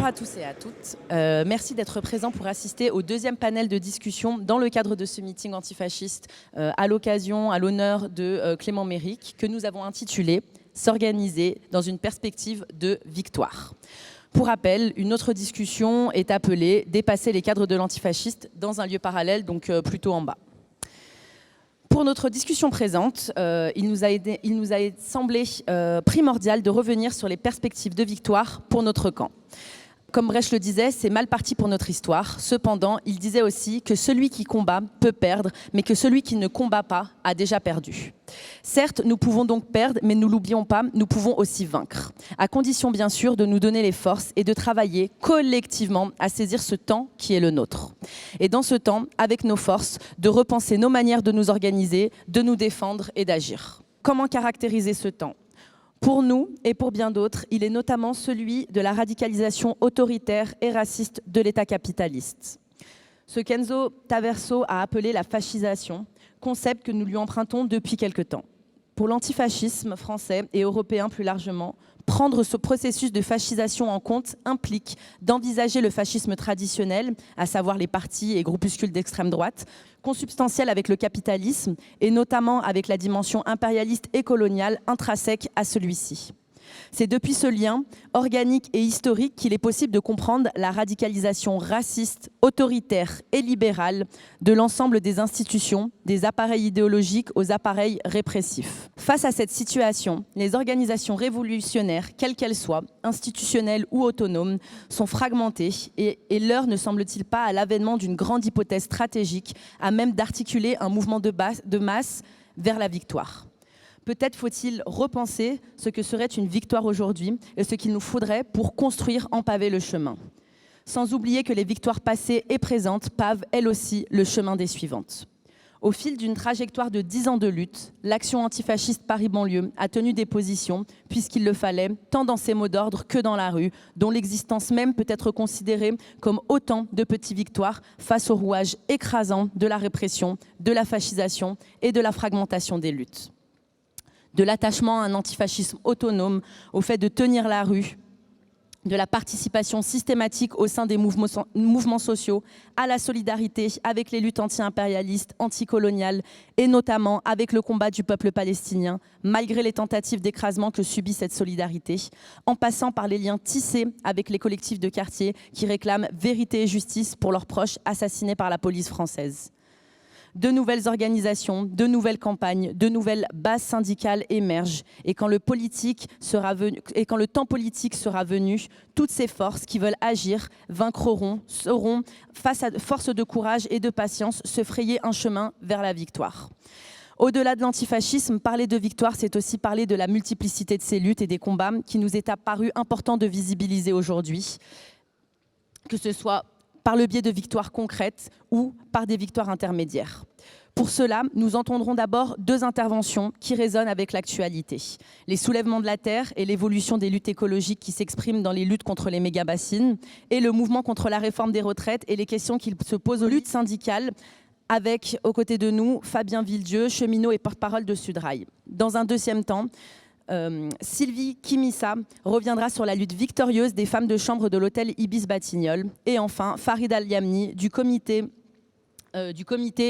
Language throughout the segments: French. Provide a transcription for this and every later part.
à tous et à toutes. Merci d'être présents pour assister au deuxième panel de discussion dans le cadre de ce meeting antifasciste à l'honneur de Clément Méric, que nous avons intitulé « S'organiser dans une perspective de victoire ». Pour rappel, une autre discussion est appelée « Dépasser les cadres de l'antifasciste dans un lieu parallèle », donc plutôt en bas. Pour notre discussion présente, il nous a semblé primordial de revenir sur les perspectives de victoire pour notre camp. Comme Brecht le disait, c'est mal parti pour notre histoire. Cependant, il disait aussi que celui qui combat peut perdre, mais que celui qui ne combat pas a déjà perdu. Certes, nous pouvons donc perdre, mais ne l'oublions pas, nous pouvons aussi vaincre. À condition, bien sûr, de nous donner les forces et de travailler collectivement à saisir ce temps qui est le nôtre. Et dans ce temps, avec nos forces, de repenser nos manières de nous organiser, de nous défendre et d'agir. Comment caractériser ce temps ? Pour nous et pour bien d'autres, il est notamment celui de la radicalisation autoritaire et raciste de l'État capitaliste. Ce qu'Enzo Taverso a appelé la fascisation, concept que nous lui empruntons depuis quelque temps. Pour l'antifascisme français et européen plus largement, prendre ce processus de fascisation en compte implique d'envisager le fascisme traditionnel, à savoir les partis et groupuscules d'extrême droite, consubstantiel avec le capitalisme et notamment avec la dimension impérialiste et coloniale intrinsèque à celui-ci. C'est depuis ce lien organique et historique qu'il est possible de comprendre la radicalisation raciste, autoritaire et libérale de l'ensemble des institutions, des appareils idéologiques aux appareils répressifs. Face à cette situation, les organisations révolutionnaires, quelles qu'elles soient, institutionnelles ou autonomes, sont fragmentées et l'heure ne semble-t-il pas à l'avènement d'une grande hypothèse stratégique à même d'articuler un mouvement de masse vers la victoire. Peut-être faut-il repenser ce que serait une victoire aujourd'hui et ce qu'il nous faudrait pour construire en pavé le chemin. Sans oublier que les victoires passées et présentes pavent, elles aussi, le chemin des suivantes. Au fil d'une trajectoire de 10 ans de lutte, l'action antifasciste Paris-Banlieue a tenu des positions, puisqu'il le fallait, tant dans ses mots d'ordre que dans la rue, dont l'existence même peut être considérée comme autant de petites victoires face au rouage écrasant de la répression, de la fascisation et de la fragmentation des luttes. De l'attachement à un antifascisme autonome, au fait de tenir la rue, de la participation systématique au sein des mouvements sociaux, à la solidarité avec les luttes anti-impérialistes, anticoloniales et notamment avec le combat du peuple palestinien, malgré les tentatives d'écrasement que subit cette solidarité, en passant par les liens tissés avec les collectifs de quartier qui réclament vérité et justice pour leurs proches assassinés par la police française. De nouvelles organisations, de nouvelles campagnes, de nouvelles bases syndicales émergent. Et quand le temps politique sera venu, toutes ces forces qui veulent agir vaincront, sauront, face à force de courage et de patience, se frayer un chemin vers la victoire. Au-delà de l'antifascisme, parler de victoire, c'est aussi parler de la multiplicité de ces luttes et des combats qui nous est apparu important de visibiliser aujourd'hui, que ce soit par le biais de victoires concrètes ou par des victoires intermédiaires. Pour cela, nous entendrons d'abord deux interventions qui résonnent avec l'actualité. Les soulèvements de la terre et l'évolution des luttes écologiques qui s'expriment dans les luttes contre les méga-bassines et le mouvement contre la réforme des retraites et les questions qu'il se pose aux luttes syndicales avec, aux côtés de nous, Fabien Villedieu, cheminot et porte-parole de Sudrail. Dans un deuxième temps, Sylvie Kimissa reviendra sur la lutte victorieuse des femmes de chambre de l'hôtel Ibis Batignolles. Et enfin, Farid Al-Yamni du comité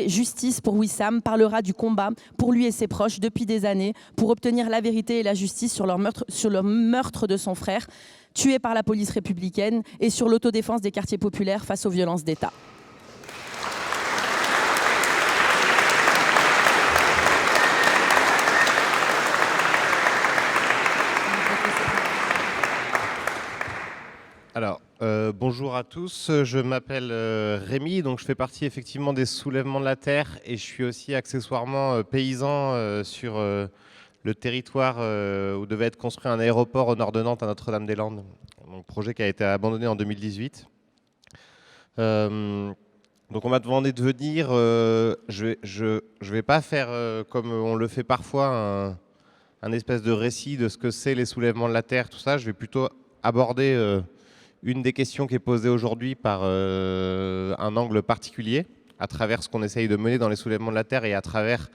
Justice pour Wissam parlera du combat pour lui et ses proches depuis des années pour obtenir la vérité et la justice sur le meurtre de son frère, tué par la police républicaine, et sur l'autodéfense des quartiers populaires face aux violences d'État. Alors, bonjour à tous, je m'appelle Rémi, donc je fais partie effectivement des soulèvements de la terre et je suis aussi accessoirement paysan sur le territoire où devait être construit un aéroport au nord de Nantes à Notre-Dame-des-Landes, un projet qui a été abandonné en 2018. Donc on m'a demandé de venir, je vais pas faire comme on le fait parfois, un espèce de récit de ce que c'est les soulèvements de la terre, tout ça. Je vais plutôt aborder une des questions qui est posée aujourd'hui par un angle particulier, à travers ce qu'on essaye de mener dans les soulèvements de la terre et à travers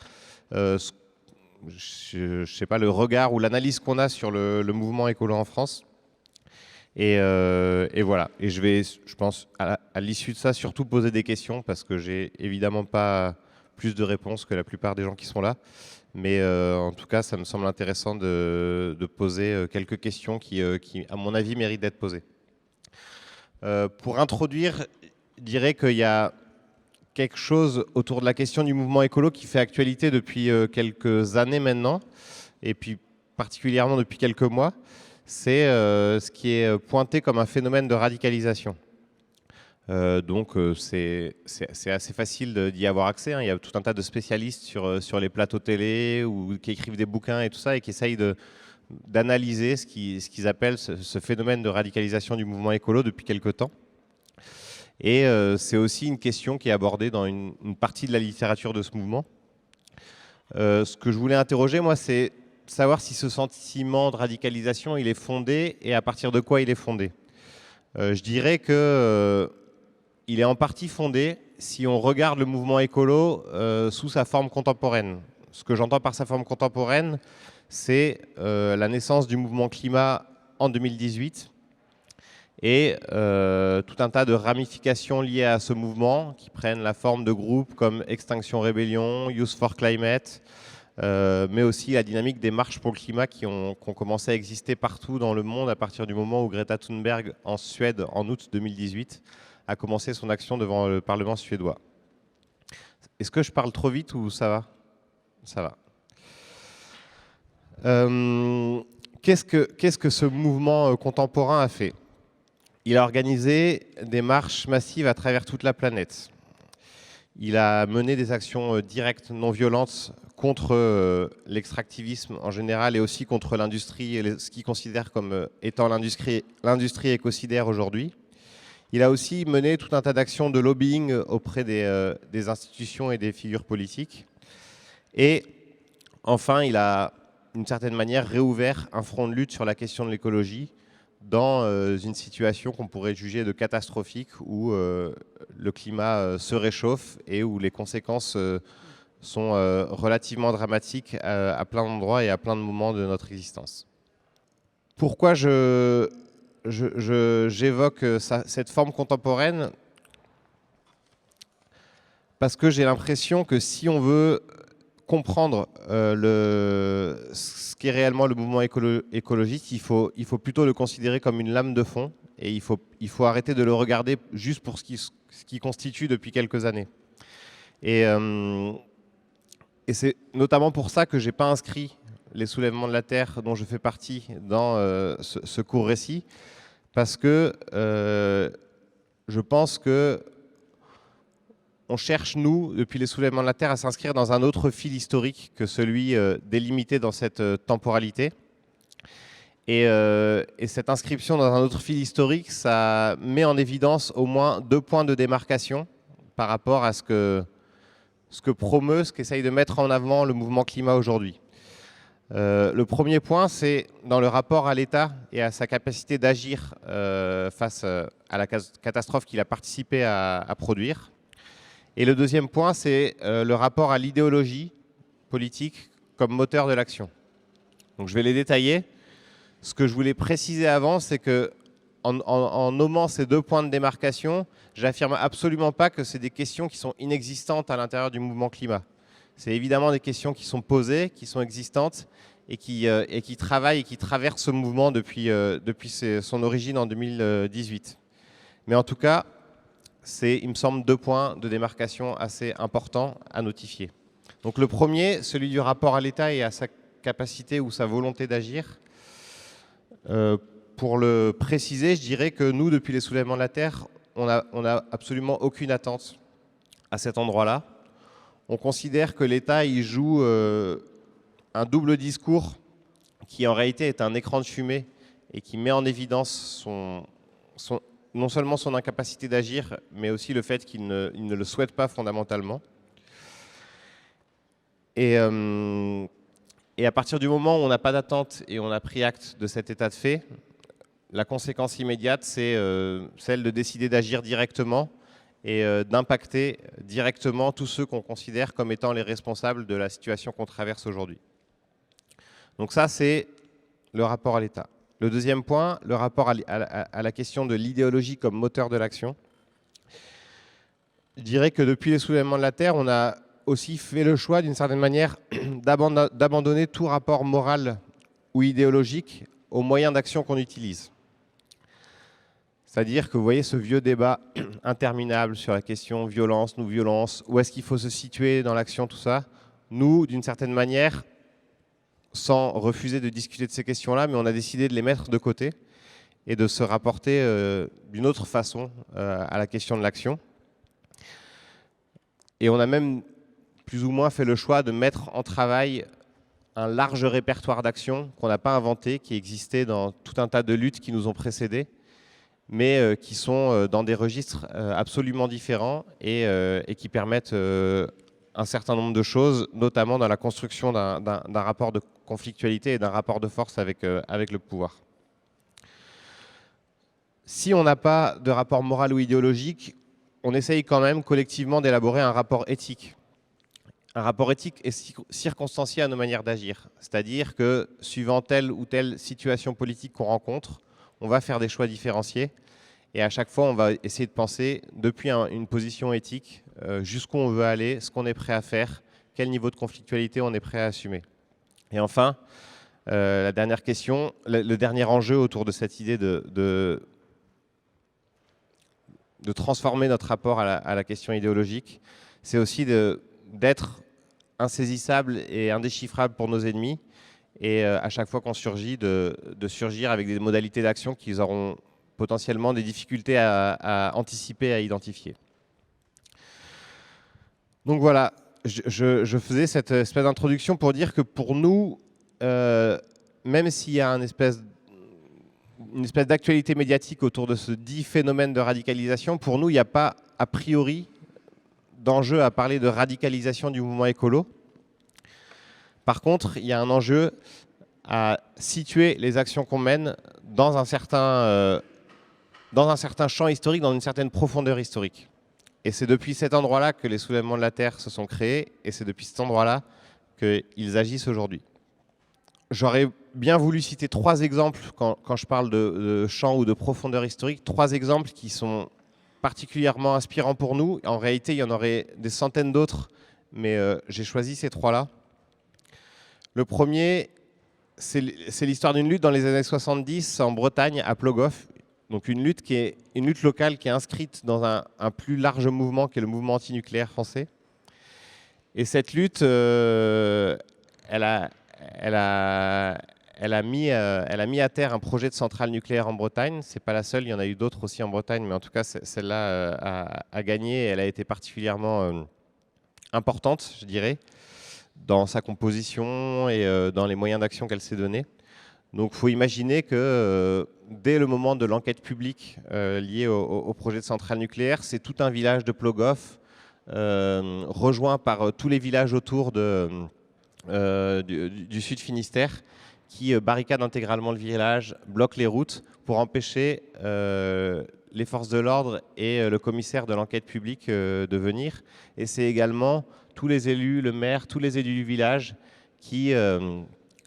je sais pas, le regard ou l'analyse qu'on a sur le mouvement écolo en France. Et voilà. Et je vais, je pense, à l'issue de ça, surtout poser des questions, parce que j'ai évidemment pas plus de réponses que la plupart des gens qui sont là. Mais en tout cas, ça me semble intéressant de poser quelques questions qui, à mon avis, méritent d'être posées. Pour introduire, je dirais qu'il y a quelque chose autour de la question du mouvement écolo qui fait actualité depuis quelques années maintenant, et puis particulièrement depuis quelques mois. C'est ce qui est pointé comme un phénomène de radicalisation. Donc c'est assez facile d'y avoir accès, hein. Il y a tout un tas de spécialistes sur les plateaux télé ou qui écrivent des bouquins et tout ça et qui essayent d'analyser ce qu'ils appellent ce phénomène de radicalisation du mouvement écolo depuis quelque temps. Et c'est aussi une question qui est abordée dans une partie de la littérature de ce mouvement. Ce que je voulais interroger, moi, c'est savoir si ce sentiment de radicalisation, il est fondé et à partir de quoi il est fondé. Je dirais que il est en partie fondé si on regarde le mouvement écolo sous sa forme contemporaine. Ce que j'entends par sa forme contemporaine, c'est la naissance du mouvement climat en 2018 et tout un tas de ramifications liées à ce mouvement qui prennent la forme de groupes comme Extinction Rebellion, Youth for Climate, mais aussi la dynamique des marches pour le climat qui ont commencé à exister partout dans le monde à partir du moment où Greta Thunberg, en Suède, en août 2018, a commencé son action devant le Parlement suédois. Est-ce que je parle trop vite ou ça va? Ça va. Qu'est-ce que ce mouvement contemporain a fait? Il a organisé des marches massives à travers toute la planète. Il a mené des actions directes, non violentes, contre l'extractivisme en général et aussi contre l'industrie, et ce qu'il considère comme étant l'industrie écocidaire aujourd'hui. Il a aussi mené tout un tas d'actions de lobbying auprès des institutions et des figures politiques. Et enfin, il a, d'une certaine manière, réouvert un front de lutte sur la question de l'écologie dans une situation qu'on pourrait juger de catastrophique où le climat se réchauffe et où les conséquences sont relativement dramatiques à plein d'endroits et à plein de moments de notre existence. Pourquoi j'évoque cette forme contemporaine? Parce que j'ai l'impression que si on veut comprendre ce qu'est réellement le mouvement écologiste, il faut plutôt le considérer comme une lame de fond et il faut arrêter de le regarder juste pour ce qui constitue depuis quelques années. Et c'est notamment pour ça que je n'ai pas inscrit les soulèvements de la Terre dont je fais partie dans ce court récit, parce que je pense que on cherche, nous, depuis les soulèvements de la Terre, à s'inscrire dans un autre fil historique que celui délimité dans cette temporalité. Et cette inscription dans un autre fil historique, ça met en évidence au moins 2 points de démarcation par rapport à ce que promeut, ce qu'essaye de mettre en avant le mouvement climat aujourd'hui. Le premier point, c'est dans le rapport à l'État et à sa capacité d'agir face à la catastrophe qu'il a participé à produire. Et le deuxième point, c'est le rapport à l'idéologie politique comme moteur de l'action. Donc je vais les détailler. Ce que je voulais préciser avant, c'est que en nommant ces 2 points de démarcation, j'affirme absolument pas que c'est des questions qui sont inexistantes à l'intérieur du mouvement climat. C'est évidemment des questions qui sont posées, qui sont existantes et qui travaillent et qui traversent ce mouvement depuis son origine en 2018. Mais en tout cas, c'est, il me semble, 2 points de démarcation assez importants à notifier. Donc le premier, celui du rapport à l'État et à sa capacité ou sa volonté d'agir. Pour le préciser, je dirais que nous, depuis les soulèvements de la Terre, on n'a absolument aucune attente à cet endroit-là. On considère que l'État y joue un double discours qui en réalité est un écran de fumée et qui met en évidence non seulement son incapacité d'agir, mais aussi le fait qu'il ne le souhaite pas fondamentalement. Et à partir du moment où on n'a pas d'attente et on a pris acte de cet état de fait, la conséquence immédiate, c'est celle de décider d'agir directement et d'impacter directement tous ceux qu'on considère comme étant les responsables de la situation qu'on traverse aujourd'hui. Donc ça, c'est le rapport à l'État. Le deuxième point, le rapport à la question de l'idéologie comme moteur de l'action. Je dirais que depuis les soulèvements de la Terre, on a aussi fait le choix, d'une certaine manière, d'abandonner tout rapport moral ou idéologique aux moyens d'action qu'on utilise. C'est-à-dire que vous voyez ce vieux débat interminable sur la question violence, non-violence, où est-ce qu'il faut se situer dans l'action, tout ça. Nous, d'une certaine manière, sans refuser de discuter de ces questions-là, mais on a décidé de les mettre de côté et de se rapporter d'une autre façon à la question de l'action. Et on a même plus ou moins fait le choix de mettre en travail un large répertoire d'actions qu'on n'a pas inventé, qui existait dans tout un tas de luttes qui nous ont précédés, mais qui sont dans des registres absolument différents et qui permettent un certain nombre de choses, notamment dans la construction d'un rapport de conflictualité et d'un rapport de force avec le pouvoir. Si on n'a pas de rapport moral ou idéologique, on essaye quand même collectivement d'élaborer un rapport éthique. Un rapport éthique est circonstancié à nos manières d'agir. C'est-à-dire que, suivant telle ou telle situation politique qu'on rencontre, on va faire des choix différenciés. Et à chaque fois, on va essayer de penser, depuis une position éthique, jusqu'où on veut aller, ce qu'on est prêt à faire, quel niveau de conflictualité on est prêt à assumer. Et enfin, la dernière question, le dernier enjeu autour de cette idée de transformer notre rapport à la question idéologique, c'est aussi d'être insaisissable et indéchiffrable pour nos ennemis, et à chaque fois qu'on surgit, de surgir avec des modalités d'action qu'ils auront potentiellement des difficultés à anticiper, à identifier. Donc voilà, je faisais cette espèce d'introduction pour dire que pour nous, même s'il y a une espèce d'actualité médiatique autour de ce dit phénomène de radicalisation, pour nous, il n'y a pas a priori d'enjeu à parler de radicalisation du mouvement écolo. Par contre, il y a un enjeu à situer les actions qu'on mène dans un certain champ historique, dans une certaine profondeur historique. Et c'est depuis cet endroit-là que les soulèvements de la Terre se sont créés, et c'est depuis cet endroit-là qu'ils agissent aujourd'hui. J'aurais bien voulu citer 3 exemples quand je parle de champ ou de profondeur historique, 3 exemples qui sont particulièrement inspirants pour nous. En réalité, il y en aurait des centaines d'autres, mais j'ai choisi ces 3-là. Le premier, c'est l'histoire d'une lutte dans les années 70 en Bretagne, à Plogoff. Donc une lutte locale qui est inscrite dans un plus large mouvement qui est le mouvement antinucléaire français. Et cette lutte, elle a mis à terre un projet de centrale nucléaire en Bretagne. C'est pas la seule, il y en a eu d'autres aussi en Bretagne, mais en tout cas celle-là a gagné. Elle a été particulièrement importante, je dirais, dans sa composition et dans les moyens d'action qu'elle s'est donnés. Donc il faut imaginer que dès le moment de l'enquête publique liée au projet de centrale nucléaire, c'est tout un village de Plogoff, rejoint par tous les villages autour du Sud Finistère, qui barricadent intégralement le village, bloquent les routes pour empêcher les forces de l'ordre et le commissaire de l'enquête publique de venir. Et c'est également tous les élus, le maire, tous les élus du village qui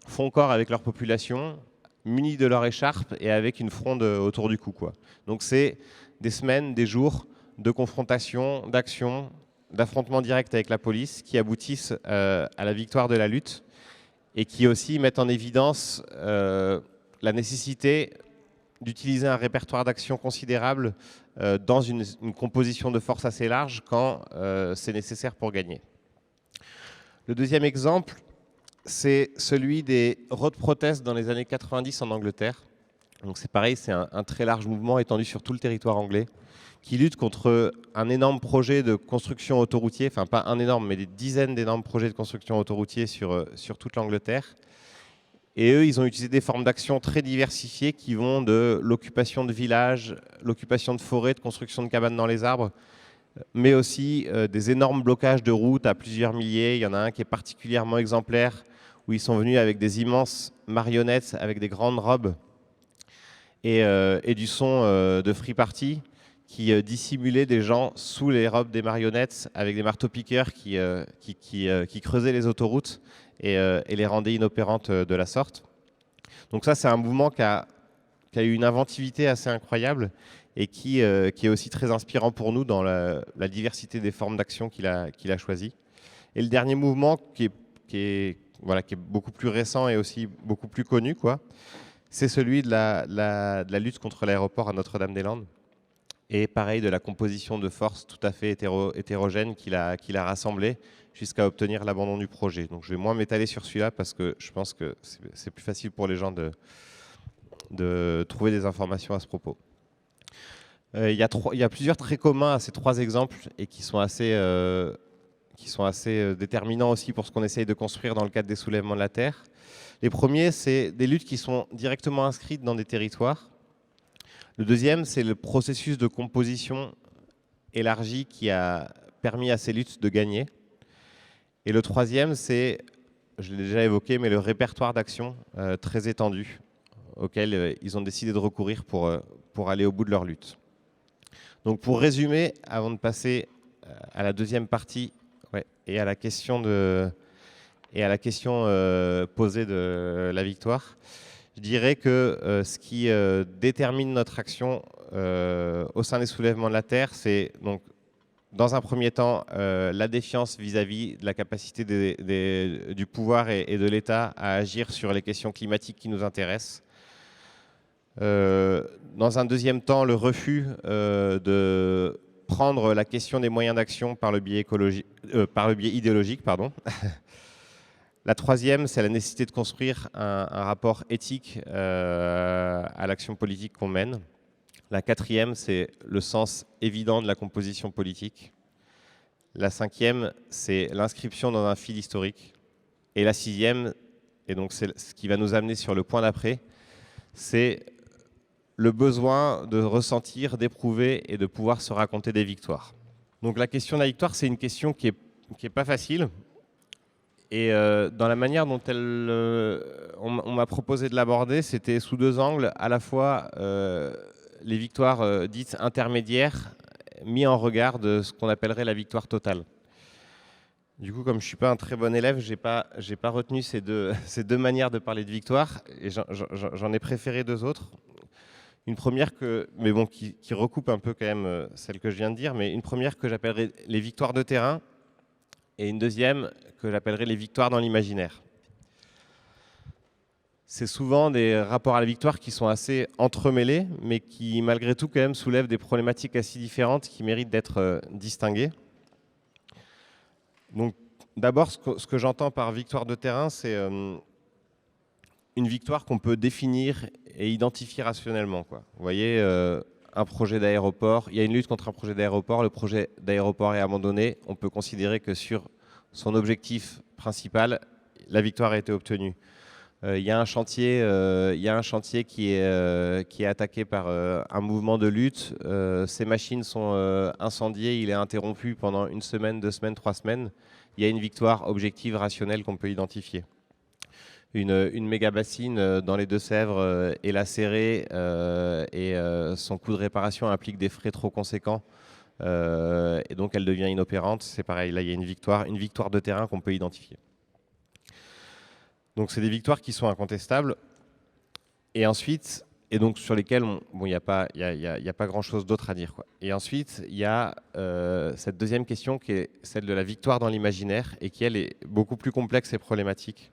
font corps avec leur population, munis de leur écharpe et avec une fronde autour du cou, quoi. Donc c'est des semaines, des jours de confrontation, d'action, d'affrontements directs avec la police qui aboutissent à la victoire de la lutte et qui aussi mettent en évidence la nécessité d'utiliser un répertoire d'action considérable dans une composition de force assez large quand c'est nécessaire pour gagner. Le deuxième exemple, c'est celui des road protests dans les années 90 en Angleterre. Donc c'est pareil, c'est un très large mouvement étendu sur tout le territoire anglais qui lutte contre un énorme projet de construction autoroutier, enfin pas un énorme, mais des dizaines d'énormes projets de construction autoroutier sur toute l'Angleterre. Et eux, ils ont utilisé des formes d'action très diversifiées qui vont de l'occupation de villages, l'occupation de forêts, de construction de cabanes dans les arbres, mais aussi des énormes blocages de routes à plusieurs milliers. Il y en a un qui est particulièrement exemplaire, où ils sont venus avec des immenses marionnettes, avec des grandes robes et du son de free party, qui dissimulait des gens sous les robes des marionnettes avec des marteaux-piqueurs qui creusaient les autoroutes et les rendaient inopérantes de la sorte. Donc ça, c'est un mouvement qui a qui a eu une inventivité assez incroyable et qui est aussi très inspirant pour nous dans la diversité des formes d'action qu'il a choisies. Et le dernier mouvement qui est beaucoup plus récent et aussi beaucoup plus connu, quoi, c'est celui de la lutte contre l'aéroport à Notre-Dame-des-Landes. Et pareil, de la composition de forces tout à fait hétérogène qu'il a rassemblée jusqu'à obtenir l'abandon du projet. Donc je vais moins m'étaler sur celui-là parce que je pense que c'est plus facile pour les gens de trouver des informations à ce propos. Il y a plusieurs traits communs à ces 3 exemples et qui sont assez déterminants aussi pour ce qu'on essaye de construire dans le cadre des soulèvements de la Terre. Les premiers, c'est des luttes qui sont directement inscrites dans des territoires. Le deuxième, c'est le processus de composition élargi qui a permis à ces luttes de gagner. Et le troisième, c'est, je l'ai déjà évoqué, mais le répertoire d'action très étendu auquel ils ont décidé de recourir pour aller au bout de leur lutte. Donc pour résumer, avant de passer à la deuxième partie et à la question posée de la victoire, je dirais que ce qui détermine notre action au sein des soulèvements de la Terre, c'est donc dans un premier temps la défiance vis-à-vis de la capacité du pouvoir et de l'État à agir sur les questions climatiques qui nous intéressent. Dans un deuxième temps, le refus de prendre la question des moyens d'action par le biais idéologique. La troisième, c'est la nécessité de construire un rapport éthique à l'action politique qu'on mène. La quatrième, c'est le sens évident de la composition politique. La cinquième, c'est l'inscription dans un fil historique. Et la sixième, et donc c'est ce qui va nous amener sur le point d'après, c'est le besoin de ressentir, d'éprouver et de pouvoir se raconter des victoires. Donc la question de la victoire, c'est une question qui est pas facile. Et dans la manière dont on m'a proposé de l'aborder, c'était sous 2 angles, à la fois les victoires dites intermédiaires, mis en regard de ce qu'on appellerait la victoire totale. Du coup, comme je ne suis pas un très bon élève, j'ai pas retenu ces deux manières de parler de victoire, et j'en ai préféré 2 autres. Une première qui recoupe un peu quand même celle que je viens de dire, mais une première que j'appellerais les victoires de terrain, et une deuxième que j'appellerais les victoires dans l'imaginaire. C'est souvent des rapports à la victoire qui sont assez entremêlés, mais qui malgré tout quand même soulèvent des problématiques assez différentes qui méritent d'être distinguées. Donc d'abord, ce que j'entends par victoire de terrain, c'est une victoire qu'on peut définir et identifier rationnellement, quoi. Vous voyez, un projet d'aéroport, il y a une lutte contre un projet d'aéroport, le projet d'aéroport est abandonné, on peut considérer que sur son objectif principal, la victoire a été obtenue. Il y a un chantier qui est attaqué par un mouvement de lutte, ces machines sont incendiées, il est interrompu pendant 1 semaine, 2 semaines, 3 semaines, il y a une victoire objective, rationnelle qu'on peut identifier. Une méga bassine dans les Deux-Sèvres est lacérée et son coût de réparation implique des frais trop conséquents et donc elle devient inopérante. C'est pareil, là il y a une victoire de terrain qu'on peut identifier. Donc c'est des victoires qui sont incontestables et ensuite, et donc sur lesquelles il n'y a pas grand-chose d'autre à dire, quoi. Et ensuite, il y a cette deuxième question qui est celle de la victoire dans l'imaginaire et qui elle est beaucoup plus complexe et problématique.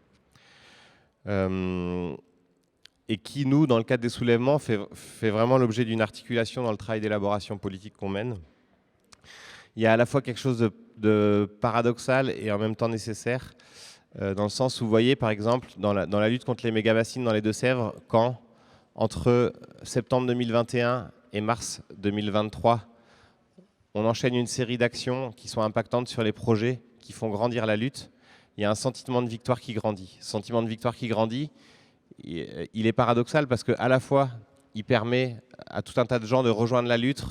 Et qui, nous, dans le cadre des soulèvements, fait vraiment l'objet d'une articulation dans le travail d'élaboration politique qu'on mène. Il y a à la fois quelque chose de paradoxal et en même temps nécessaire, dans le sens où, vous voyez, par exemple, dans la lutte contre les méga-bassines dans les Deux-Sèvres, quand, entre septembre 2021 et mars 2023, on enchaîne une série d'actions qui sont impactantes sur les projets, qui font grandir la lutte, il y a un sentiment de victoire qui grandit. Ce sentiment de victoire qui grandit, il est paradoxal parce qu'à la fois, il permet à tout un tas de gens de rejoindre la lutte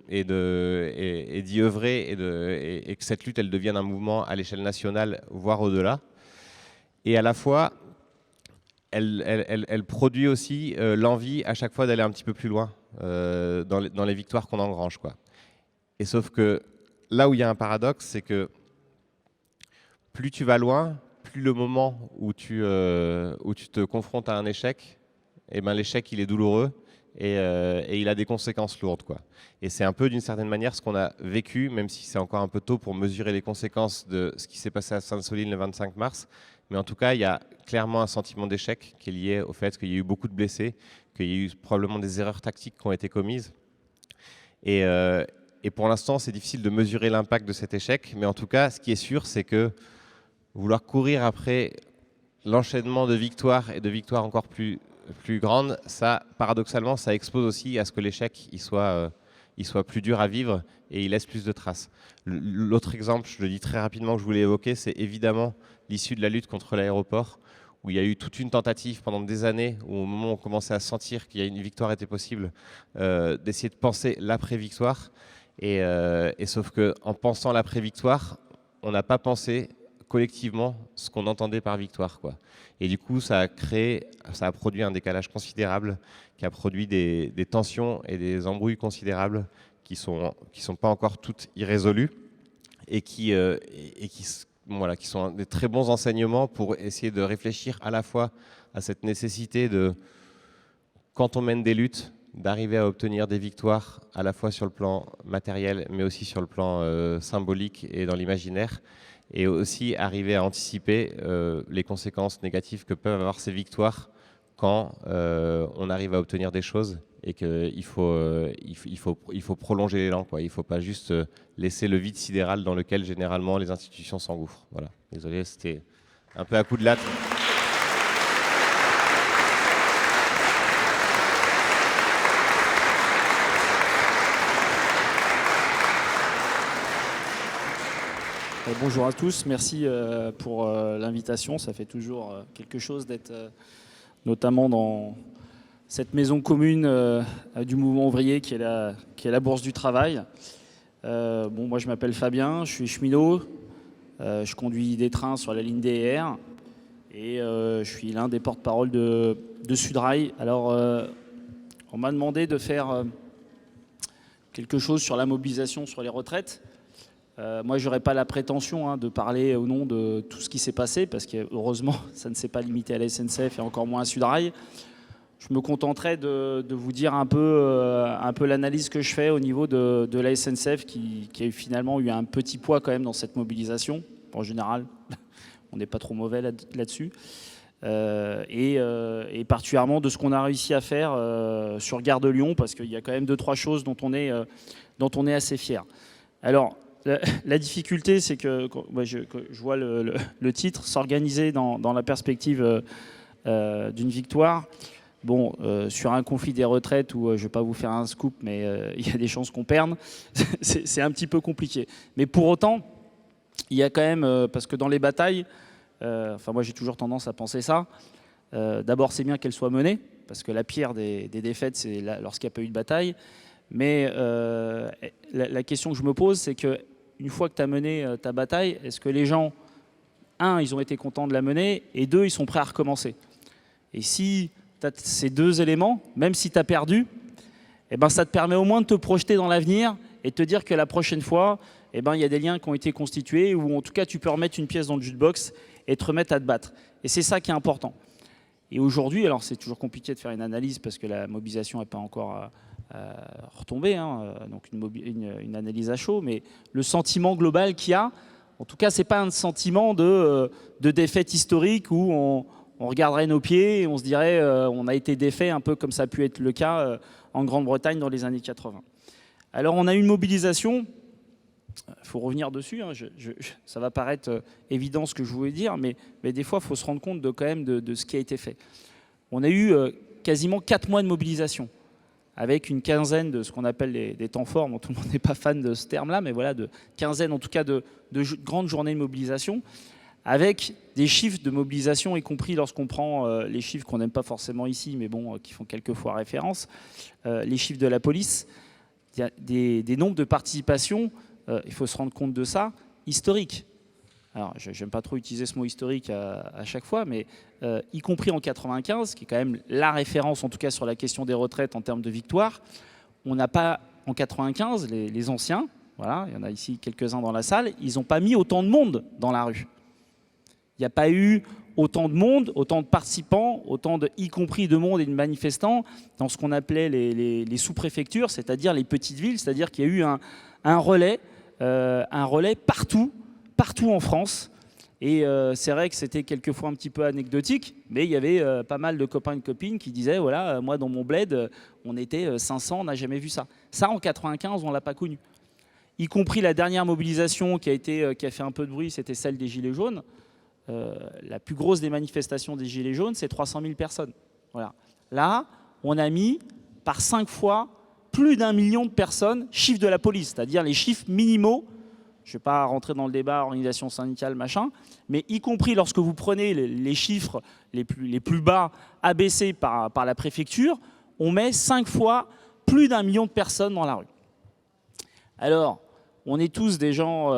et d'y œuvrer et que cette lutte elle devienne un mouvement à l'échelle nationale, voire au-delà. Et à la fois, elle produit aussi l'envie à chaque fois d'aller un petit peu plus loin dans les victoires qu'on engrange, quoi. Et sauf que là où il y a un paradoxe, c'est que plus tu vas loin, plus le moment où tu te confrontes à un échec eh ben, l'échec, il est douloureux et il a des conséquences lourdes, quoi. Et c'est un peu, d'une certaine manière, ce qu'on a vécu, même si c'est encore un peu tôt pour mesurer les conséquences de ce qui s'est passé à Sainte-Soline le 25 mars. Mais en tout cas, il y a clairement un sentiment d'échec qui est lié au fait qu'il y a eu beaucoup de blessés, qu'il y a eu probablement des erreurs tactiques qui ont été commises. Et pour l'instant, c'est difficile de mesurer l'impact de cet échec. Mais en tout cas, ce qui est sûr, c'est que vouloir courir après l'enchaînement de victoires et de victoires encore plus grandes, ça, paradoxalement, ça expose aussi à ce que l'échec il soit plus dur à vivre et il laisse plus de traces. L'autre exemple, je le dis très rapidement, que je voulais évoquer, c'est évidemment l'issue de la lutte contre l'aéroport, où il y a eu toute une tentative pendant des années, où au moment où on commençait à sentir qu'il y a une victoire était possible, d'essayer de penser l'après-victoire. Et sauf qu'en pensant l'après-victoire, on n'a pas pensé collectivement ce qu'on entendait par victoire, quoi. Et du coup, ça a produit un décalage considérable, qui a produit des tensions et des embrouilles considérables qui sont pas encore toutes irrésolues et qui sont des très bons enseignements pour essayer de réfléchir à la fois à cette nécessité de, quand on mène des luttes, d'arriver à obtenir des victoires à la fois sur le plan matériel, mais aussi sur le plan symbolique et dans l'imaginaire, et aussi arriver à anticiper les conséquences négatives que peuvent avoir ces victoires quand on arrive à obtenir des choses et qu'il faut prolonger l'élan, quoi. Il ne faut pas juste laisser le vide sidéral dans lequel généralement les institutions s'engouffrent. Voilà. Désolé, c'était un peu à coup de latte. Bonjour à tous, merci pour l'invitation. Ça fait toujours quelque chose d'être notamment dans cette maison commune du mouvement ouvrier qui est la Bourse du Travail. Moi je m'appelle Fabien, je suis cheminot, je conduis des trains sur la ligne DER et je suis l'un des porte-parole de Sudrail. Alors on m'a demandé de faire quelque chose sur la mobilisation sur les retraites. Moi, je n'aurais pas la prétention de parler au nom de tout ce qui s'est passé, parce que heureusement, ça ne s'est pas limité à la SNCF et encore moins à Sudrail. Je me contenterai de vous dire un peu l'analyse que je fais au niveau de la SNCF, qui a finalement eu un petit poids quand même dans cette mobilisation. En général, on n'est pas trop mauvais là-dessus. Et particulièrement de ce qu'on a réussi à faire sur Gare de Lyon, parce qu'il y a quand même 2-3 choses dont on est assez fier. Alors, la difficulté, c'est que je vois le titre, s'organiser dans la perspective d'une victoire. Bon, sur un conflit des retraites où je ne vais pas vous faire un scoop, mais il y a des chances qu'on perde, c'est un petit peu compliqué. Mais pour autant, il y a quand même, parce que dans les batailles, moi j'ai toujours tendance à penser ça, d'abord c'est bien qu'elles soient menées, parce que la pire des défaites, c'est lorsqu'il n'y a pas eu de bataille. Mais la question que je me pose, c'est qu'une fois que tu as mené ta bataille, est-ce que les gens, un, ils ont été contents de la mener, et deux, ils sont prêts à recommencer? Et si tu as ces deux éléments, même si tu as perdu, eh ben, ça te permet au moins de te projeter dans l'avenir et de te dire que la prochaine fois, eh ben, il y a des liens qui ont été constitués, ou en tout cas tu peux remettre une pièce dans le jukebox et te remettre à te battre. Et c'est ça qui est important. Et aujourd'hui, alors c'est toujours compliqué de faire une analyse parce que la mobilisation n'est pas encore retombée, donc une analyse à chaud, mais le sentiment global qu'il y a, en tout cas, ce n'est pas un sentiment de défaite historique où on regarderait nos pieds et on se dirait on a été défait, un peu comme ça a pu être le cas en Grande-Bretagne dans les années 80. Alors on a une mobilisation, il faut revenir dessus, ça va paraître évident ce que je voulais dire, mais des fois il faut se rendre compte quand même de ce qui a été fait. On a eu quasiment 4 mois de mobilisation, avec une quinzaine de ce qu'on appelle des temps forts. Bon, tout le monde n'est pas fan de ce terme-là, mais voilà, de quinzaine en tout cas de grandes journées de mobilisation, avec des chiffres de mobilisation, y compris lorsqu'on prend les chiffres qu'on n'aime pas forcément ici, mais bon, qui font quelquefois référence, les chiffres de la police, il y a des nombres de participations, il faut se rendre compte de ça, historiques. Alors, je n'aime pas trop utiliser ce mot historique à chaque fois, mais y compris en 95, qui est quand même la référence, en tout cas sur la question des retraites en termes de victoire, on n'a pas, en 95, les anciens, voilà, il y en a ici quelques-uns dans la salle, ils n'ont pas mis autant de monde dans la rue. Il n'y a pas eu autant de monde, autant de participants, y compris de monde et de manifestants, dans ce qu'on appelait les sous-préfectures, c'est-à-dire les petites villes, c'est-à-dire qu'il y a eu un relais partout en France. Et c'est vrai que c'était quelquefois un petit peu anecdotique, mais il y avait pas mal de copains et de copines qui disaient, voilà, moi dans mon bled, on était 500, on n'a jamais vu ça. Ça, en 95, on ne l'a pas connu. Y compris la dernière mobilisation qui a fait un peu de bruit, c'était celle des Gilets jaunes. La plus grosse des manifestations des Gilets jaunes, c'est 300 000 personnes. Voilà. Là, on a mis par 5 fois plus d'1 million de personnes, chiffre de la police, c'est-à-dire les chiffres minimaux. Je ne vais pas rentrer dans le débat organisation syndicale, machin, mais y compris lorsque vous prenez les chiffres les plus bas abaissés par la préfecture, on met 5 fois plus d'1 million de personnes dans la rue. Alors, on est tous des gens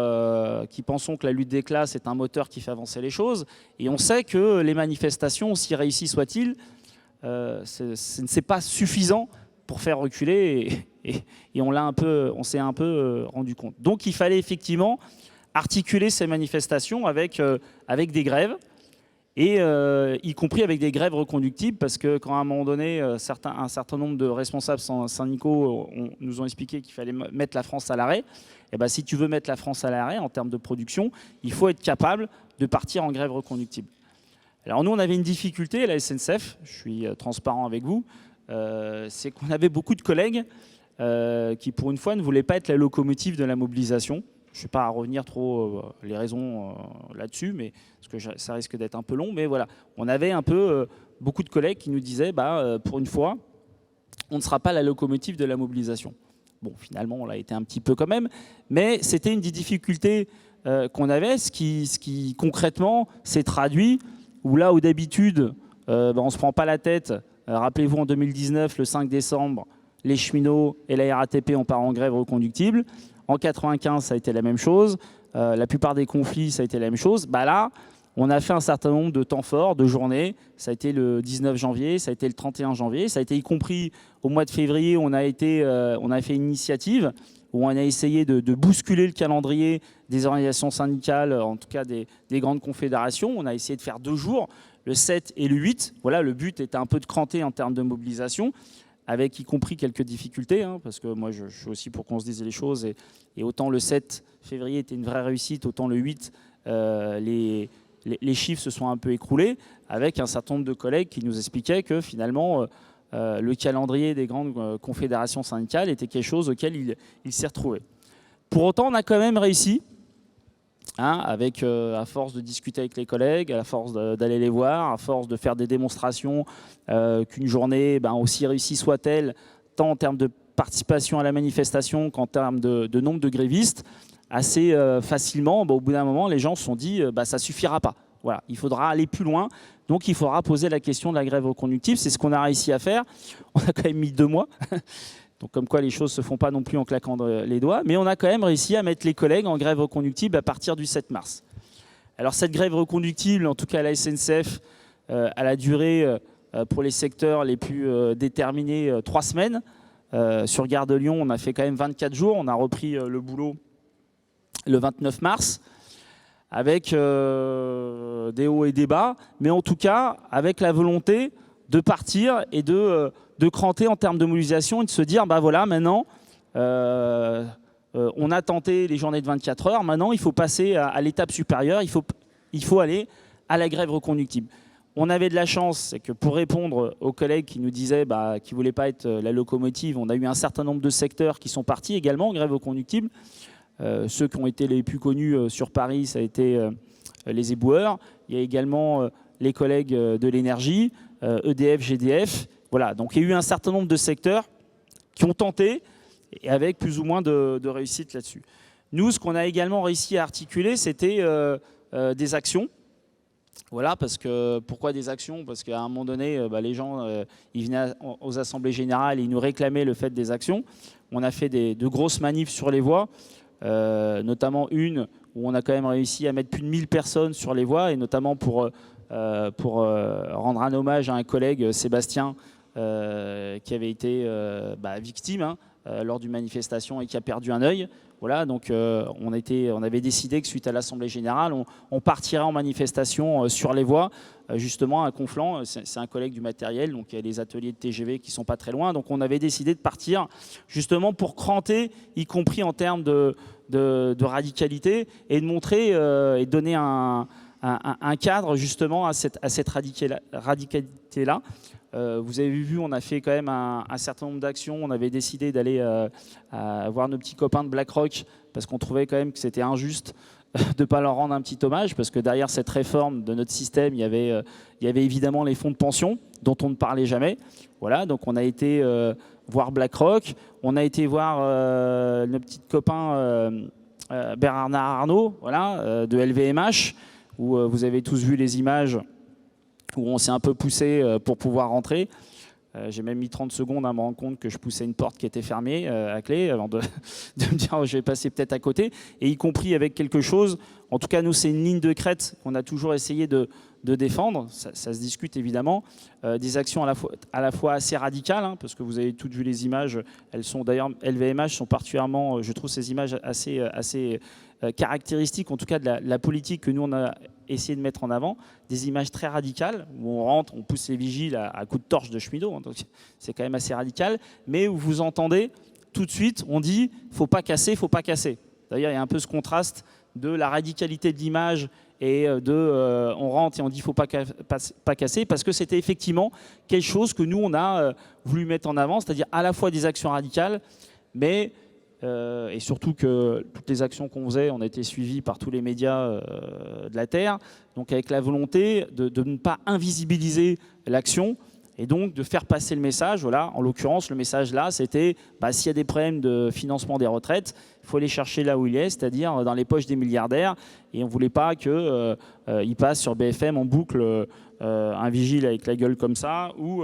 qui pensons que la lutte des classes est un moteur qui fait avancer les choses, et on sait que les manifestations, aussi réussies soient-ils, ce n'est pas suffisant pour faire reculer, et on s'est un peu rendu compte. Donc il fallait effectivement articuler ces manifestations avec des grèves, et y compris avec des grèves reconductibles, parce que quand à un moment donné, un certain nombre de responsables syndicaux nous ont expliqué qu'il fallait mettre la France à l'arrêt, et ben, si tu veux mettre la France à l'arrêt en termes de production, il faut être capable de partir en grève reconductible. Alors nous, on avait une difficulté à la SNCF, je suis transparent avec vous, c'est qu'on avait beaucoup de collègues qui, pour une fois, ne voulaient pas être la locomotive de la mobilisation. Je ne vais pas revenir trop les raisons là-dessus, mais parce que ça risque d'être un peu long. Mais voilà, on avait un peu beaucoup de collègues qui nous disaient, pour une fois, on ne sera pas la locomotive de la mobilisation. Bon, finalement, on l'a été un petit peu quand même, mais c'était une des difficultés qu'on avait, ce qui concrètement s'est traduit, où là où d'habitude, on ne se prend pas la tête. Rappelez-vous, en 2019, le 5 décembre, les cheminots et la RATP ont part en grève reconductible. En 95, ça a été la même chose. La plupart des conflits, ça a été la même chose. Là, on a fait un certain nombre de temps forts, de journées. Ça a été le 19 janvier, ça a été le 31 janvier. Ça a été y compris au mois de février, on a fait une initiative où on a essayé de bousculer le calendrier des organisations syndicales, en tout cas des grandes confédérations. On a essayé de faire 2 jours, le 7 et le 8. Voilà, le but était un peu de cranter en termes de mobilisation, avec y compris quelques difficultés, parce que moi je suis aussi pour qu'on se dise les choses, et autant le 7 février était une vraie réussite, autant le 8, les chiffres se sont un peu écroulés, avec un certain nombre de collègues qui nous expliquaient que finalement le calendrier des grandes confédérations syndicales était quelque chose auquel il s'est retrouvé. Pour autant, on a quand même réussi, avec, à force de discuter avec les collègues, à force d'aller les voir, à force de faire des démonstrations, qu'une journée, aussi réussie soit-elle, tant en termes de participation à la manifestation qu'en termes de nombre de grévistes, assez facilement, au bout d'un moment, les gens se sont dit ça ne suffira pas. Voilà, il faudra aller plus loin, donc il faudra poser la question de la grève reconductible. C'est ce qu'on a réussi à faire. On a quand même mis 2 mois. Donc comme quoi les choses ne se font pas non plus en claquant les doigts, mais on a quand même réussi à mettre les collègues en grève reconductible à partir du 7 mars. Alors cette grève reconductible, en tout cas à la SNCF, elle a duré pour les secteurs les plus déterminés 3 semaines. Sur Gare de Lyon, on a fait quand même 24 jours, on a repris le boulot le 29 mars, avec des hauts et des bas, mais en tout cas avec la volonté de partir et de cranter en termes de mobilisation et de se dire, voilà, maintenant, on a tenté les journées de 24 heures, maintenant il faut passer à l'étape supérieure, il faut aller à la grève reconductible. On avait de la chance, c'est que pour répondre aux collègues qui nous disaient qu'ils ne voulaient pas être la locomotive, on a eu un certain nombre de secteurs qui sont partis également en grève reconductible. Ceux qui ont été les plus connus sur Paris, ça a été les éboueurs. Il y a également les collègues de l'énergie, EDF, GDF. Voilà, donc il y a eu un certain nombre de secteurs qui ont tenté, et avec plus ou moins de réussite là-dessus. Nous, ce qu'on a également réussi à articuler, c'était des actions. Voilà, pourquoi des actions? Parce qu'à un moment donné, les gens ils venaient aux assemblées générales et ils nous réclamaient le fait des actions. On a fait de grosses manifs sur les voies, notamment une où on a quand même réussi à mettre plus de 1000 personnes sur les voies, et notamment pour rendre un hommage à un collègue, Sébastien, qui avait été victime lors d'une manifestation et qui a perdu un œil. Voilà, donc on avait décidé que suite à l'Assemblée Générale, on partirait en manifestation sur les voies, justement à Conflans. C'est un collègue du matériel, donc il y a les ateliers de TGV qui ne sont pas très loin. Donc on avait décidé de partir justement pour cranter, y compris en termes de radicalité, et de montrer et de donner un cadre justement à cette radicalité-là. Vous avez vu, on a fait quand même un certain nombre d'actions. On avait décidé d'aller voir nos petits copains de BlackRock parce qu'on trouvait quand même que c'était injuste de ne pas leur rendre un petit hommage, parce que derrière cette réforme de notre système, il y avait évidemment les fonds de pension dont on ne parlait jamais. Voilà, donc on a été voir BlackRock, on a été voir nos petits copains Bernard Arnault, voilà, de LVMH, où vous avez tous vu les images où on s'est un peu poussé pour pouvoir rentrer. J'ai même mis 30 secondes à me rendre compte que je poussais une porte qui était fermée à clé avant de me dire oh, je vais passer peut-être à côté. Et y compris avec quelque chose, en tout cas nous c'est une ligne de crête qu'on a toujours essayé de défendre, ça se discute évidemment, des actions à la fois assez radicales, hein, parce que vous avez toutes vu les images, elles sont d'ailleurs, LVMH sont particulièrement, je trouve ces images assez caractéristiques en tout cas de la politique que nous on a essayé de mettre en avant, des images très radicales, où on rentre, on pousse les vigiles à coups de torche de cheminot, hein, donc c'est quand même assez radical, mais où vous entendez tout de suite, on dit « faut pas casser, faut pas casser ». D'ailleurs, il y a un peu ce contraste de la radicalité de l'image et on rentre et on dit « faut pas casser », parce que c'était effectivement quelque chose que nous, on a voulu mettre en avant, c'est-à-dire à la fois des actions radicales, mais et surtout que toutes les actions qu'on faisait ont été suivies par tous les médias de la Terre, donc avec la volonté de ne pas invisibiliser l'action et donc de faire passer le message. Voilà, en l'occurrence, le message là, c'était s'il y a des problèmes de financement des retraites, il faut aller chercher là où il est, c'est-à-dire dans les poches des milliardaires, et on ne voulait pas qu'ils passent sur BFM en boucle un vigile avec la gueule comme ça, ou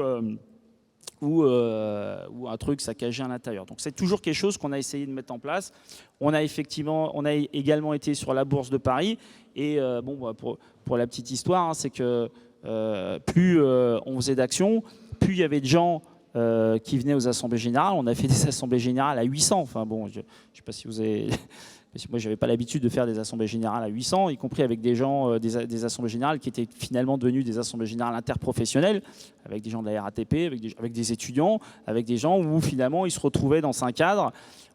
un truc saccagé à l'intérieur. Donc c'est toujours quelque chose qu'on a essayé de mettre en place. On a également été sur la Bourse de Paris, et pour la petite histoire, hein, c'est que plus on faisait d'actions, plus il y avait de gens qui venaient aux assemblées générales. On a fait des assemblées générales à 800. Enfin bon, je ne sais pas si vous avez... Moi, je n'avais pas l'habitude de faire des assemblées générales à 800, y compris avec des gens, des assemblées générales qui étaient finalement devenues des assemblées générales interprofessionnelles, avec des gens de la RATP, avec des étudiants, avec des gens où finalement ils se retrouvaient dans un cadre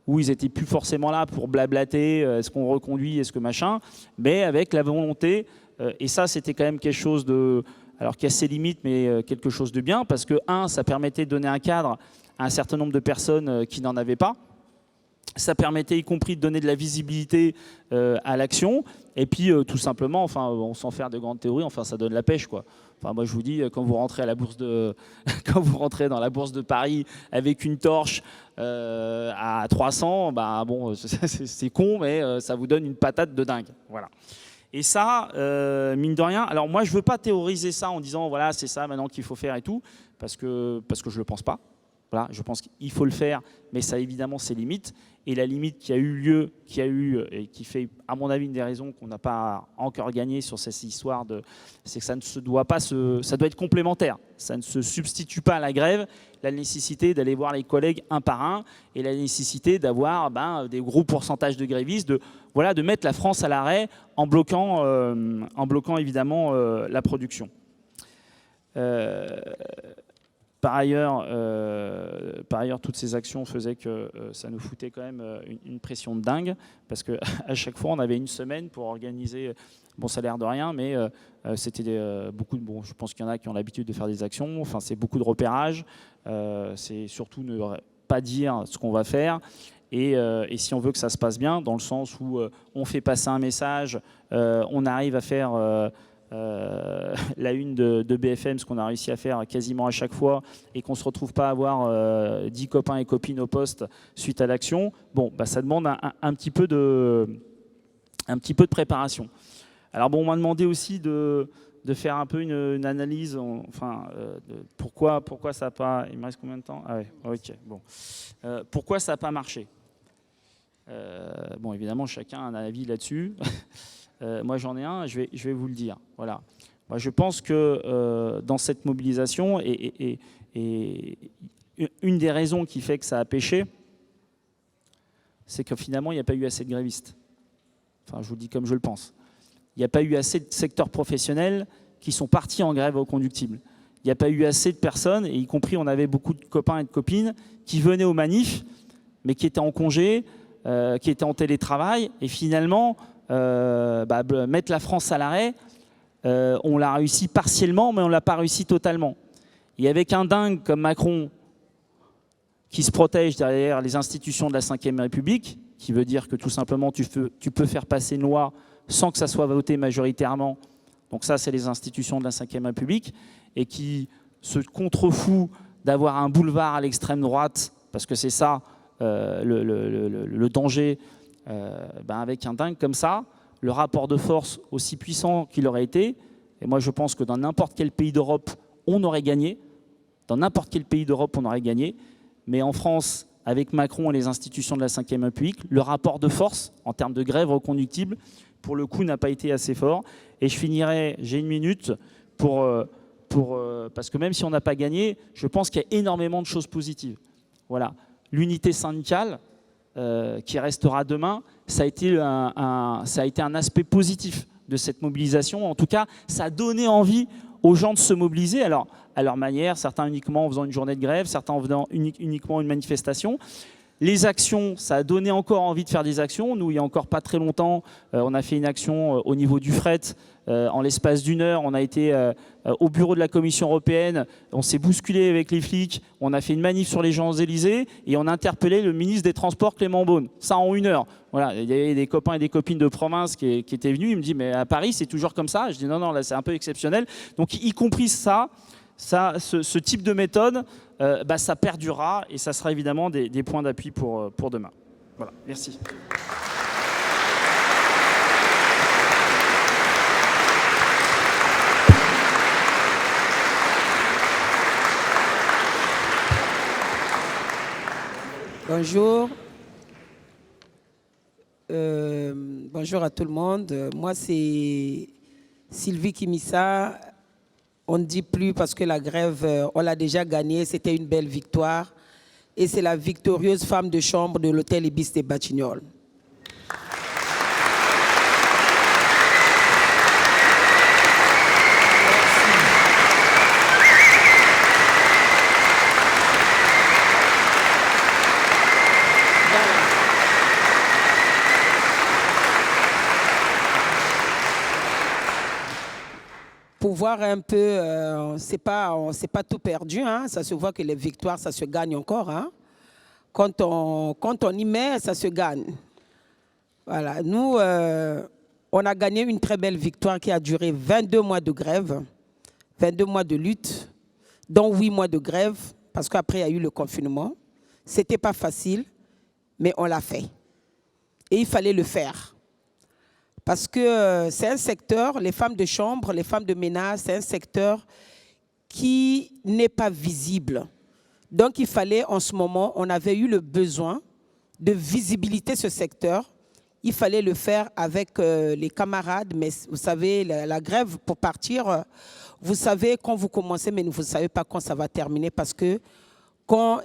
où ils n'étaient plus forcément là pour blablater, est-ce qu'on reconduit, est-ce que machin, mais avec la volonté, et ça c'était quand même quelque chose de... Alors qui a ses limites, mais quelque chose de bien, parce que, ça permettait de donner un cadre à un certain nombre de personnes qui n'en avaient pas. Ça permettait y compris de donner de la visibilité à l'action. Et puis, tout simplement, enfin, on s'en fait de grandes théories, enfin, ça donne la pêche, quoi. Enfin, moi, je vous dis, quand vous rentrez quand vous rentrez dans la Bourse de Paris avec une torche à 300, bon, c'est con, mais ça vous donne une patate de dingue. Voilà. Et ça, mine de rien, alors moi je ne veux pas théoriser ça en disant voilà c'est ça maintenant qu'il faut faire et tout, parce que je ne le pense pas. Voilà, je pense qu'il faut le faire, mais ça a évidemment ses limites. Et la limite qui a eu et qui fait à mon avis une des raisons qu'on n'a pas encore gagné sur cette histoire, c'est que ça doit être complémentaire. Ça ne se substitue pas à la grève, la nécessité d'aller voir les collègues un par un et la nécessité d'avoir des gros pourcentages de grévistes, de mettre la France à l'arrêt en bloquant évidemment la production. Par ailleurs, toutes ces actions faisaient que ça nous foutait quand même une pression de dingue, parce qu'à chaque fois, on avait une semaine pour organiser. Bon, ça a l'air de rien, mais c'était beaucoup de... Bon, je pense qu'il y en a qui ont l'habitude de faire des actions. Enfin, c'est beaucoup de repérage. C'est surtout ne pas dire ce qu'on va faire. Et si on veut que ça se passe bien, dans le sens où on fait passer un message, on arrive à faire... la une de BFM, ce qu'on a réussi à faire quasiment à chaque fois, et qu'on ne se retrouve pas à avoir 10 copains et copines au poste suite à l'action, bon, ça demande un petit peu de préparation. Alors bon, on m'a demandé aussi de faire un peu une analyse, pourquoi ça n'a pas... Il me reste combien de temps? Ah ouais, ok, bon. Pourquoi ça n'a pas marché? Bon, évidemment, chacun a un avis là-dessus. Moi, j'en ai un, je vais vous le dire. Voilà. Moi, je pense que dans cette mobilisation, et une des raisons qui fait que ça a pêché, c'est que finalement, il n'y a pas eu assez de grévistes. Enfin, je vous le dis comme je le pense. Il n'y a pas eu assez de secteurs professionnels qui sont partis en grève reconductible. Il n'y a pas eu assez de personnes, et y compris on avait beaucoup de copains et de copines qui venaient aux manifs, mais qui étaient en congé, qui étaient en télétravail, et finalement, mettre la France à l'arrêt, on l'a réussi partiellement, mais on ne l'a pas réussi totalement. Et avec un dingue comme Macron, qui se protège derrière les institutions de la Ve République, qui veut dire que tout simplement tu peux faire passer une loi sans que ça soit voté majoritairement. Donc ça, c'est les institutions de la Ve République, et qui se contrefout d'avoir un boulevard à l'extrême droite, parce que c'est ça le danger, avec un dingue comme ça, le rapport de force aussi puissant qu'il aurait été, et moi je pense que dans n'importe quel pays d'Europe, on aurait gagné, dans n'importe quel pays d'Europe, on aurait gagné, mais en France, avec Macron et les institutions de la Ve République, le rapport de force, en termes de grève reconductible, pour le coup, n'a pas été assez fort. Et je finirai, j'ai 1 minute, parce que même si on n'a pas gagné, je pense qu'il y a énormément de choses positives. Voilà. L'unité syndicale, qui restera demain, ça a été un aspect positif de cette mobilisation. En tout cas, ça a donné envie aux gens de se mobiliser, alors à leur manière, certains uniquement en faisant une journée de grève, certains en faisant uniquement une manifestation. Les actions, ça a donné encore envie de faire des actions. Nous, il n'y a encore pas très longtemps, on a fait une action au niveau du fret. En l'espace d'1 heure, on a été au bureau de la Commission européenne, on s'est bousculé avec les flics, on a fait une manif sur les Champs-Élysées et on a interpellé le ministre des Transports, Clément Beaune. Ça en 1 heure. Voilà, il y avait des copains et des copines de province qui étaient venus. Ils me disent, mais à Paris, c'est toujours comme ça. Je dis, non, là, c'est un peu exceptionnel. Donc, y compris ce type de méthode, ça perdurera et ça sera évidemment des points d'appui pour demain. Voilà, merci. Bonjour. Bonjour à tout le monde. Moi, c'est Sylvie Kimissa. On ne dit plus parce que la grève, on l'a déjà gagnée. C'était une belle victoire. Et c'est la victorieuse femme de chambre de l'hôtel Ibis des Batignolles. Pour voir un peu, on s'est pas tout perdu, hein. Ça se voit que les victoires, ça se gagne encore, hein. Quand on y met, ça se gagne. Voilà, nous, on a gagné une très belle victoire qui a duré 22 mois de grève, 22 mois de lutte, dont 8 mois de grève, parce qu'après, il y a eu le confinement. Ce n'était pas facile, mais on l'a fait. Et il fallait le faire. Parce que c'est un secteur, les femmes de chambre, les femmes de ménage, c'est un secteur qui n'est pas visible. Donc il fallait, en ce moment, on avait eu le besoin de visibilité ce secteur. Il fallait le faire avec les camarades, mais vous savez, la grève pour partir, vous savez quand vous commencez, mais vous ne savez pas quand ça va terminer, parce que quand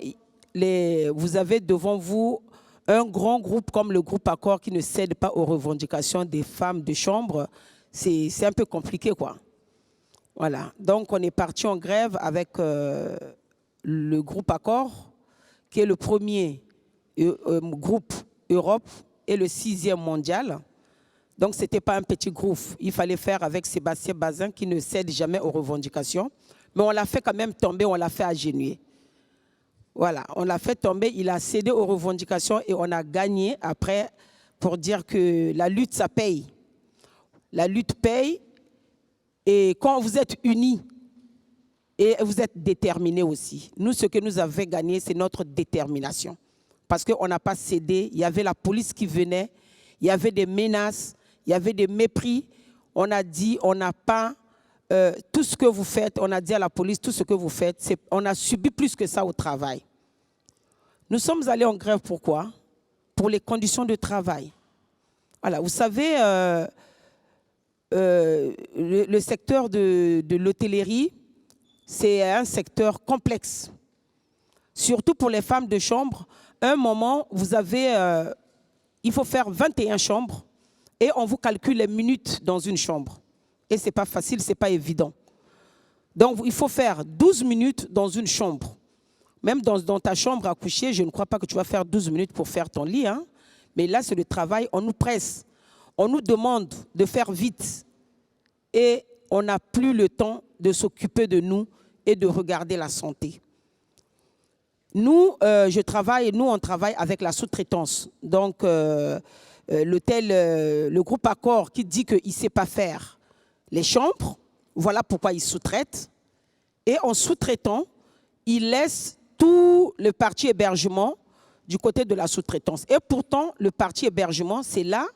vous avez devant vous un grand groupe comme le groupe Accord qui ne cède pas aux revendications des femmes de chambre, c'est un peu compliqué, quoi. Voilà. Donc, on est parti en grève avec le groupe Accord, qui est le premier groupe Europe et le 6e mondial. Donc, ce n'était pas un petit groupe. Il fallait faire avec Sébastien Bazin qui ne cède jamais aux revendications. Mais on l'a fait quand même tomber, on l'a fait agenouiller. Voilà, on l'a fait tomber, il a cédé aux revendications et on a gagné après pour dire que la lutte, ça paye. La lutte paye et quand vous êtes unis et vous êtes déterminés aussi. Nous, ce que nous avons gagné, c'est notre détermination. Parce qu'on n'a pas cédé, il y avait la police qui venait, il y avait des menaces, il y avait des mépris. On a dit, on n'a pas... tout ce que vous faites, on a dit à la police, tout ce que vous faites, on a subi plus que ça au travail. Nous sommes allés en grève, pourquoi? Pour les conditions de travail. Voilà, vous savez, le secteur de l'hôtellerie, c'est un secteur complexe. Surtout pour les femmes de chambre. À un moment, vous avez il faut faire 21 chambres et on vous calcule les minutes dans une chambre. Et ce n'est pas facile, ce n'est pas évident. Donc, il faut faire 12 minutes dans une chambre. Même dans ta chambre à coucher, je ne crois pas que tu vas faire 12 minutes pour faire ton lit. Hein. Mais là, c'est le travail, on nous presse. On nous demande de faire vite. Et on n'a plus le temps de s'occuper de nous et de regarder la santé. Nous, on travaille avec la sous-traitance. Donc, le groupe Accor qui dit qu'il ne sait pas faire les chambres, voilà pourquoi il sous-traite. Et en sous-traitant, il laisse tout le parti hébergement du côté de la sous-traitance. Et pourtant, le parti hébergement, c'est là.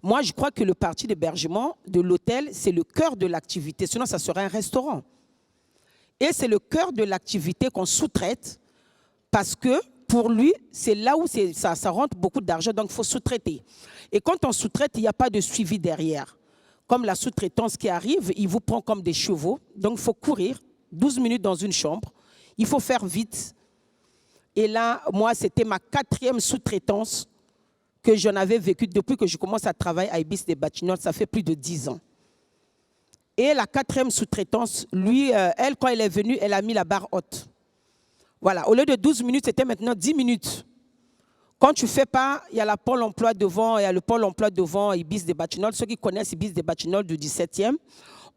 Moi, je crois que le parti d'hébergement de l'hôtel, c'est le cœur de l'activité. Sinon, ça serait un restaurant. Et c'est le cœur de l'activité qu'on sous-traite parce que pour lui, c'est là où ça rentre beaucoup d'argent, donc il faut sous-traiter. Et quand on sous-traite, il n'y a pas de suivi derrière. Comme la sous-traitance qui arrive, il vous prend comme des chevaux, donc il faut courir 12 minutes dans une chambre, il faut faire vite. Et là, moi, c'était ma 4e sous-traitance que j'en avais vécue depuis que je commence à travailler à Ibis des Batignolles, ça fait plus de 10 ans. Et la 4e sous-traitance, lui, elle, quand elle est venue, elle a mis la barre haute. Voilà, au lieu de 12 minutes, c'était maintenant 10 minutes. Quand tu ne fais pas, il y a la Pôle emploi devant, il y a le Pôle emploi devant Ibis des Batignolles. Ceux qui connaissent Ibis des Batignolles du 17e,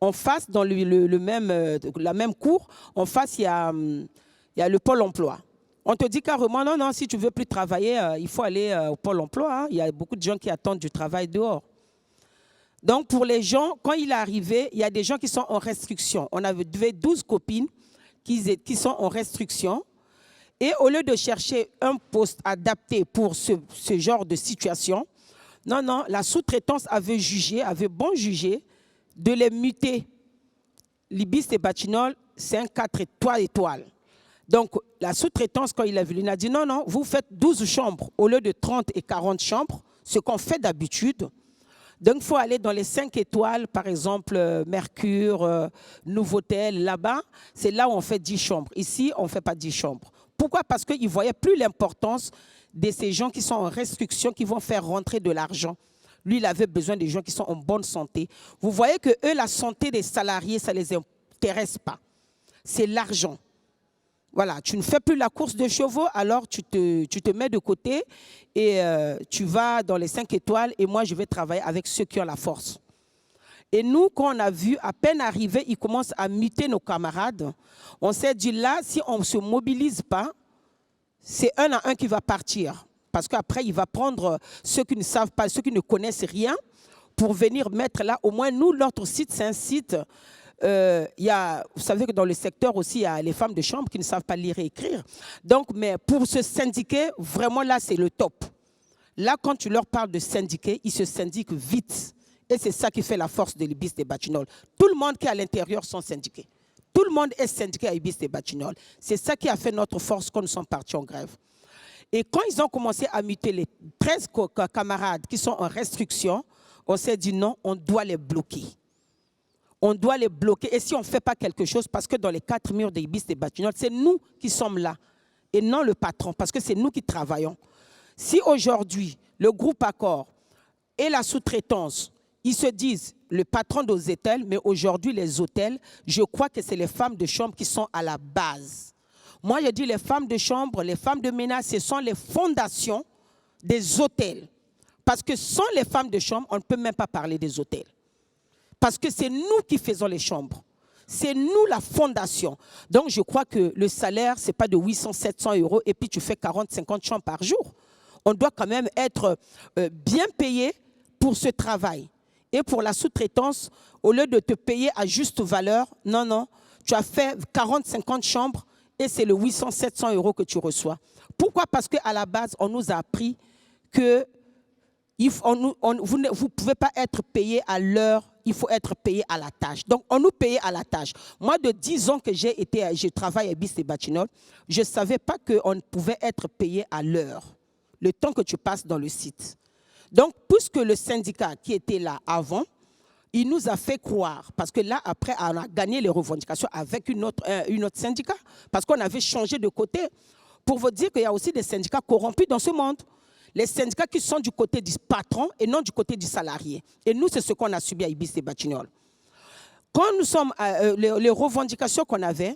en face, dans la même cour, en face, il y a le Pôle emploi. On te dit carrément, non, si tu ne veux plus travailler, il faut aller au Pôle emploi. Hein. Il y a beaucoup de gens qui attendent du travail dehors. Donc, pour les gens, quand il est arrivé, il y a des gens qui sont en restriction. On avait 12 copines qui sont en restriction. Et au lieu de chercher un poste adapté pour ce genre de situation, non, la sous-traitance avait bon jugé de les muter. L'Ibis des Batignolles, c'est un 4 étoiles. Donc, la sous-traitance, quand il a vu, il a dit non, vous faites 12 chambres au lieu de 30 et 40 chambres, ce qu'on fait d'habitude. Donc, il faut aller dans les 5 étoiles, par exemple, Mercure, Nouveau-Hôtel, là-bas. C'est là où on fait 10 chambres. Ici, on ne fait pas 10 chambres. Pourquoi? Parce qu'ils ne voyaient plus l'importance de ces gens qui sont en restriction, qui vont faire rentrer de l'argent. Lui, il avait besoin des gens qui sont en bonne santé. Vous voyez que eux, la santé des salariés, ça ne les intéresse pas. C'est l'argent. Voilà, tu ne fais plus la course de chevaux, alors tu te mets de côté et tu vas dans les 5 étoiles et moi, je vais travailler avec ceux qui ont la force. Et nous, quand on a vu, à peine arrivé, ils commencent à muter nos camarades. On s'est dit là, si on ne se mobilise pas, c'est un à un qui va partir. Parce qu'après, il va prendre ceux qui ne savent pas, ceux qui ne connaissent rien, pour venir mettre là. Au moins, nous, notre site, c'est un site... vous savez que dans le secteur aussi, il y a les femmes de chambre qui ne savent pas lire et écrire. Donc, mais pour se syndiquer, vraiment là, c'est le top. Là, quand tu leur parles de syndiquer, ils se syndiquent vite. Et c'est ça qui fait la force de l'Ibis des Batignolles. Tout le monde qui est à l'intérieur sont syndiqués. Tout le monde est syndiqué à Ibis des Batignolles. C'est ça qui a fait notre force quand nous sommes partis en grève. Et quand ils ont commencé à muter les 13 camarades qui sont en restriction, on s'est dit non, on doit les bloquer. On doit les bloquer. Et si on ne fait pas quelque chose, parce que dans les 4 murs des Ibis des Batignolles, c'est nous qui sommes là et non le patron, parce que c'est nous qui travaillons. Si aujourd'hui, le groupe Accor et la sous-traitance, ils se disent le patron des hôtels, mais aujourd'hui, les hôtels, je crois que c'est les femmes de chambre qui sont à la base. Moi, je dis les femmes de chambre, les femmes de ménage, ce sont les fondations des hôtels. Parce que sans les femmes de chambre, on ne peut même pas parler des hôtels. Parce que c'est nous qui faisons les chambres. C'est nous la fondation. Donc, je crois que le salaire, ce n'est pas de 800, 700 € et puis tu fais 40, 50 chambres par jour. On doit quand même être bien payé pour ce travail. Et pour la sous-traitance, au lieu de te payer à juste valeur, non, tu as fait 40, 50 chambres et c'est le 800, 700 € que tu reçois. Pourquoi? Parce qu'à la base, on nous a appris que vous ne pouvez pas être payé à l'heure, il faut être payé à la tâche. Donc, on nous payait à la tâche. Moi, de 10 ans que je travaille à Ibis des Batignolles, je ne savais pas qu'on pouvait être payé à l'heure, le temps que tu passes dans le site. Donc, puisque le syndicat qui était là avant, il nous a fait croire, parce que là, après, on a gagné les revendications avec une autre syndicat, parce qu'on avait changé de côté. Pour vous dire qu'il y a aussi des syndicats corrompus dans ce monde. Les syndicats qui sont du côté du patron et non du côté du salarié. Et nous, c'est ce qu'on a subi à Ibis et Batignolles. Quand nous sommes, les revendications qu'on avait,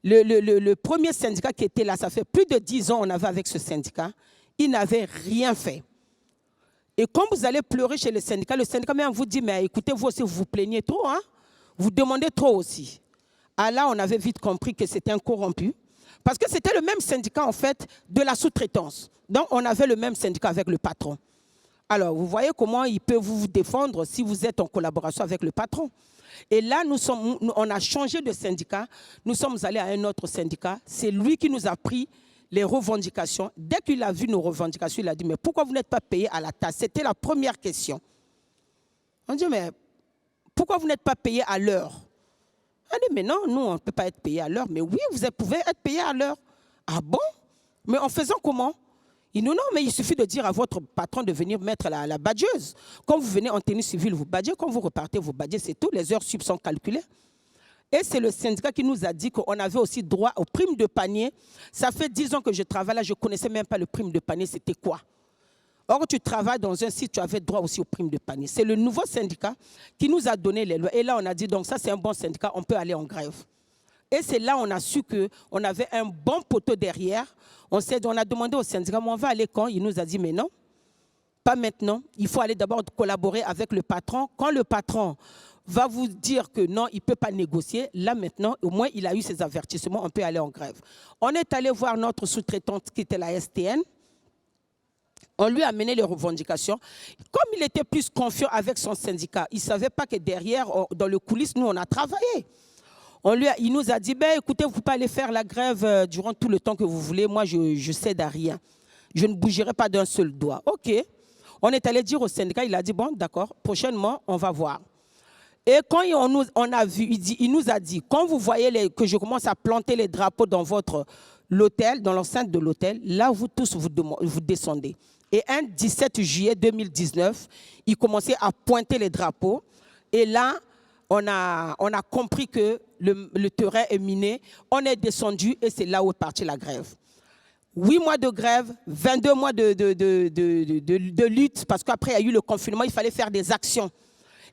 le premier syndicat qui était là, ça fait plus de 10 ans on avait avec ce syndicat, il n'avait rien fait. Et quand vous allez pleurer chez le syndicat même vous dit, mais écoutez, vous aussi, vous vous plaignez trop, hein? Vous demandez trop aussi. Ah là, on avait vite compris que c'était un corrompu, parce que c'était le même syndicat, en fait, de la sous-traitance. Donc, on avait le même syndicat avec le patron. Alors, vous voyez comment il peut vous défendre si vous êtes en collaboration avec le patron. Et là, on a changé de syndicat. Nous sommes allés à un autre syndicat. C'est lui qui nous a pris les revendications. Dès qu'il a vu nos revendications, il a dit, mais pourquoi vous n'êtes pas payé à la tasse? C'était la première question. On dit, mais pourquoi vous n'êtes pas payé à l'heure? On dit, mais non, nous, on ne peut pas être payé à l'heure. Mais oui, vous pouvez être payé à l'heure. Ah bon? Mais en faisant comment? Il nous dit, non, mais il suffit de dire à votre patron de venir mettre la badgeuse. Quand vous venez en tenue civile, vous badgez. Quand vous repartez, vous badgez. C'est tout. Les heures sub sont calculées. Et c'est le syndicat qui nous a dit qu'on avait aussi droit aux primes de panier. Ça fait 10 ans que je travaille là, je ne connaissais même pas le prime de panier, c'était quoi? Or, tu travailles dans un site, tu avais droit aussi aux primes de panier. C'est le nouveau syndicat qui nous a donné les lois. Et là, on a dit, donc ça, c'est un bon syndicat, on peut aller en grève. Et c'est là on a su qu'on avait un bon poteau derrière. On a demandé au syndicat, mais on va aller quand? Il nous a dit, mais non, pas maintenant. Il faut aller d'abord collaborer avec le patron. Quand le patron va vous dire que non, il ne peut pas négocier, là maintenant, au moins il a eu ses avertissements, on peut aller en grève. On est allé voir notre sous-traitante qui était la STN. On lui a amené les revendications. Comme il était plus confiant avec son syndicat, il ne savait pas que derrière, dans le coulisses, nous, on a travaillé. Il nous a dit, ben, écoutez, vous pouvez aller faire la grève durant tout le temps que vous voulez. Moi, je cède à rien. Je ne bougerai pas d'un seul doigt. OK. On est allé dire au syndicat, il a dit, bon, d'accord, prochainement, on va voir. Et quand on a vu, il nous a dit, quand vous voyez que je commence à planter les drapeaux dans l'hôtel, dans l'enceinte de l'hôtel, là, vous tous, vous descendez. Et un 17 juillet 2019, il commençait à pointer les drapeaux. Et là, on a compris que le terrain est miné. On est descendu et c'est là où est partie la grève. 8 mois de grève, 22 mois de lutte, parce qu'après, il y a eu le confinement, il fallait faire des actions.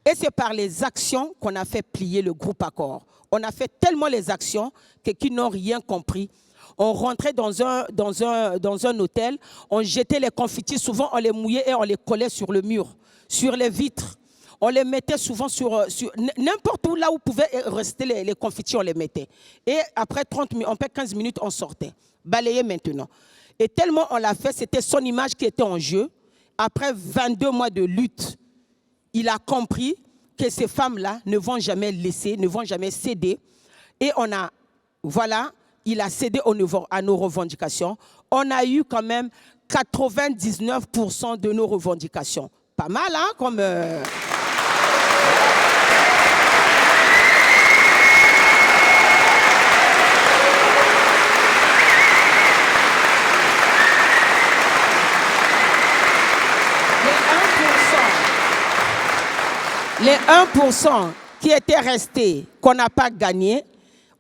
Et c'est par les actions qu'on a fait plier le groupe Accord. On a fait tellement les actions qu'ils n'ont rien compris. On rentrait dans un hôtel, on jetait les confitis, souvent on les mouillait et on les collait sur le mur, sur les vitres. On les mettait souvent sur n'importe où, là où pouvaient rester les confitis, on les mettait. Et après 30 minutes, après 15 minutes, on sortait. Balayer maintenant. Et tellement on l'a fait, c'était son image qui était en jeu. Après 22 mois de lutte, il a compris que ces femmes-là ne vont jamais laisser, ne vont jamais céder. Et il a cédé à nos revendications. On a eu quand même 99% de nos revendications. Pas mal, hein, comme... Les 1% qui étaient restés, qu'on n'a pas gagné,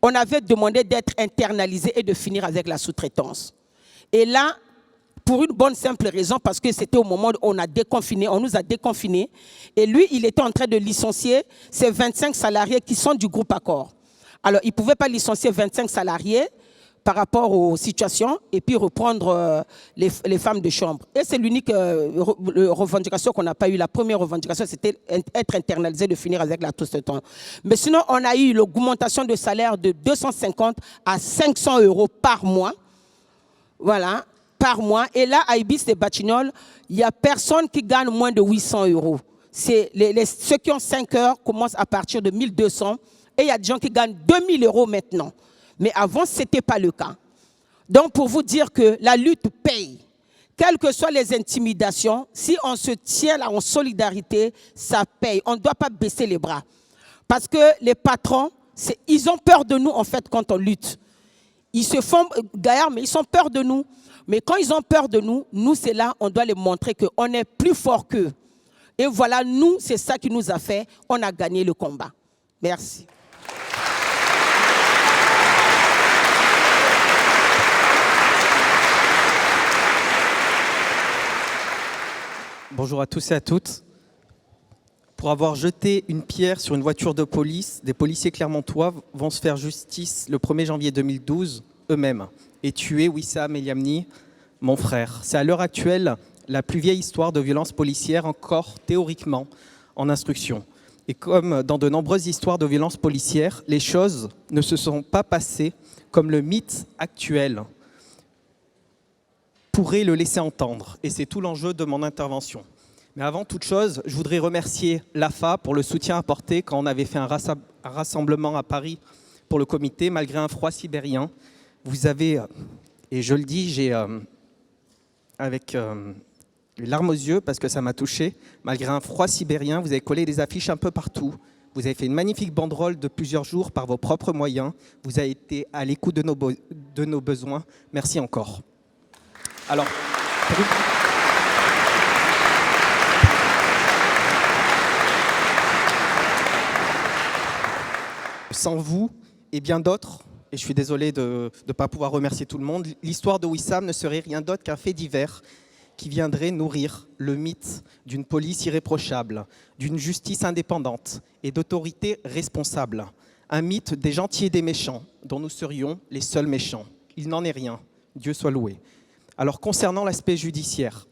on avait demandé d'être internalisés et de finir avec la sous-traitance. Et là, pour une bonne simple raison, parce que c'était au moment où on nous a déconfinés. Et lui, il était en train de licencier ces 25 salariés qui sont du groupe Accord. Alors, il ne pouvait pas licencier 25 salariés par rapport aux situations et puis reprendre les femmes de chambre. Et c'est l'unique revendication qu'on n'a pas eue. La première revendication, c'était être internalisé, de finir avec la sous-traitance. Mais sinon, on a eu l'augmentation de salaire de 250 à 500 euros par mois. Voilà, par mois. Et là, à Ibis et Batignolles, il n'y a personne qui gagne moins de 800 euros. Ceux qui ont 5 heures commencent à partir de 1200. Et il y a des gens qui gagnent 2000 euros maintenant. Mais avant, ce n'était pas le cas. Donc, pour vous dire que la lutte paye, quelles que soient les intimidations, si on se tient là en solidarité, ça paye. On ne doit pas baisser les bras. Parce que les patrons, ils ont peur de nous, en fait, quand on lutte. Ils se font gaillards, mais ils ont peur de nous. Mais quand ils ont peur de nous, nous, c'est là, on doit les montrer qu'on est plus fort qu'eux. Et voilà, nous, c'est ça qui nous a fait. On a gagné le combat. Merci. Bonjour à tous et à toutes. Pour avoir jeté une pierre sur une voiture de police, des policiers clermontois vont se faire justice le 1er janvier 2012 eux-mêmes et tuer Wissam Eliamni, mon frère. C'est à l'heure actuelle la plus vieille histoire de violence policière encore théoriquement en instruction. Et comme dans de nombreuses histoires de violence policière, les choses ne se sont pas passées comme le mythe actuel pourrait le laisser entendre. Et c'est tout l'enjeu de mon intervention. Mais avant toute chose, je voudrais remercier l'AFA pour le soutien apporté quand on avait fait un rassemblement à Paris pour le comité, malgré un froid sibérien. Vous avez, et je le dis, j'ai avec les larmes aux yeux parce que ça m'a touché, malgré un froid sibérien, vous avez collé des affiches un peu partout. Vous avez fait une magnifique banderole de plusieurs jours par vos propres moyens. Vous avez été à l'écoute de nos besoins. Merci encore. Alors, sans vous et bien d'autres, et je suis désolé de ne pas pouvoir remercier tout le monde, l'histoire de Wissam ne serait rien d'autre qu'un fait divers qui viendrait nourrir le mythe d'une police irréprochable, d'une justice indépendante et d'autorités responsables. Un mythe des gentils et des méchants, dont nous serions les seuls méchants. Il n'en est rien, Dieu soit loué. Alors concernant l'aspect judiciaire,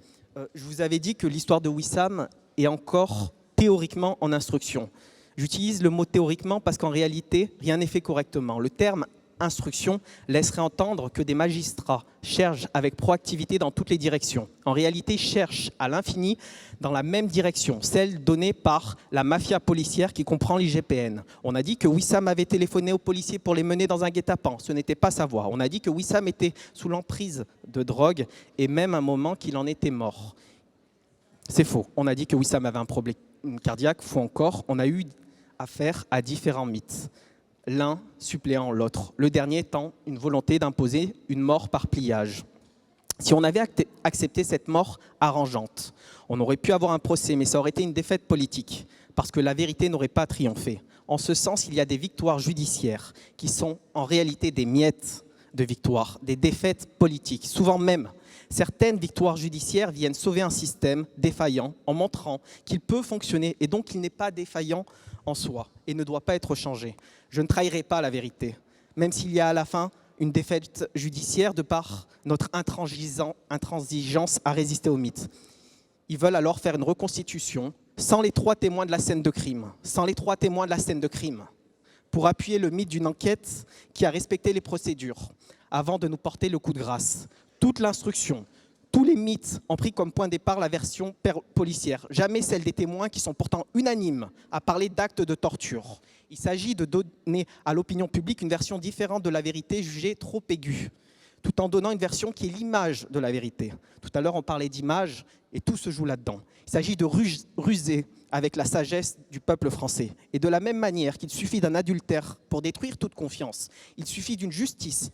je vous avais dit que l'histoire de Wissam est encore théoriquement en instruction. J'utilise le mot théoriquement parce qu'en réalité, rien n'est fait correctement. Le terme instruction laisserait entendre que des magistrats cherchent avec proactivité dans toutes les directions. En réalité, cherchent à l'infini dans la même direction, celle donnée par la mafia policière qui comprend l'IGPN. On a dit que Wissam avait téléphoné aux policiers pour les mener dans un guet-apens. Ce n'était pas sa voix. On a dit que Wissam était sous l'emprise de drogue et même à un moment qu'il en était mort. C'est faux. On a dit que Wissam avait un problème cardiaque. Faux encore. On a eu affaire à différents mythes, l'un suppléant l'autre, le dernier étant une volonté d'imposer une mort par pliage. Si on avait accepté cette mort arrangeante, on aurait pu avoir un procès, mais ça aurait été une défaite politique, parce que la vérité n'aurait pas triomphé. En ce sens, il y a des victoires judiciaires qui sont en réalité des miettes de victoires, des défaites politiques. Souvent même, certaines victoires judiciaires viennent sauver un système défaillant en montrant qu'il peut fonctionner et donc qu'il n'est pas défaillant en soi et ne doit pas être changé. Je ne trahirai pas la vérité, même s'il y a à la fin une défaite judiciaire de par notre intransigeance à résister au mythe. Ils veulent alors faire une reconstitution sans les 3 témoins de la scène de crime, pour appuyer le mythe d'une enquête qui a respecté les procédures avant de nous porter le coup de grâce. Toute l'instruction, tous les mythes ont pris comme point de départ la version policière, jamais celle des témoins qui sont pourtant unanimes à parler d'actes de torture. Il s'agit de donner à l'opinion publique une version différente de la vérité jugée trop aiguë, tout en donnant une version qui est l'image de la vérité. Tout à l'heure, on parlait d'image et tout se joue là-dedans. Il s'agit de ruser avec la sagesse du peuple français. Et de la même manière qu'il suffit d'un adultère pour détruire toute confiance, il suffit d'une justice.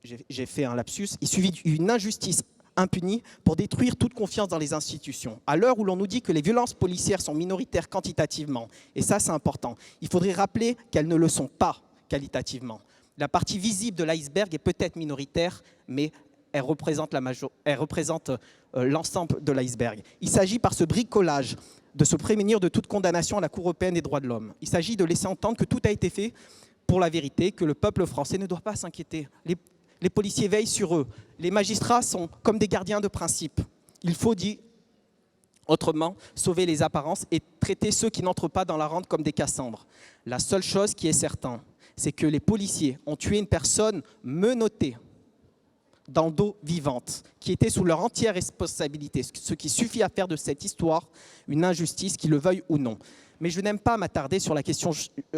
J'ai fait un lapsus. Il suffit d'une injustice impunie pour détruire toute confiance dans les institutions. À l'heure où l'on nous dit que les violences policières sont minoritaires quantitativement, et ça c'est important, il faudrait rappeler qu'elles ne le sont pas qualitativement. La partie visible de l'iceberg est peut-être minoritaire, mais elle représente l'ensemble de l'iceberg. Il s'agit par ce bricolage de se prémunir de toute condamnation à la Cour européenne des droits de l'homme. Il s'agit de laisser entendre que tout a été fait pour la vérité, que le peuple français ne doit pas s'inquiéter. Les policiers veillent sur eux. Les magistrats sont comme des gardiens de principe. Il faut, dit autrement, sauver les apparences et traiter ceux qui n'entrent pas dans la rente comme des Cassandres. La seule chose qui est certaine, c'est que les policiers ont tué une personne menottée dans le dos vivante, qui était sous leur entière responsabilité, ce qui suffit à faire de cette histoire une injustice, qu'ils le veuillent ou non. Mais je n'aime pas m'attarder sur la question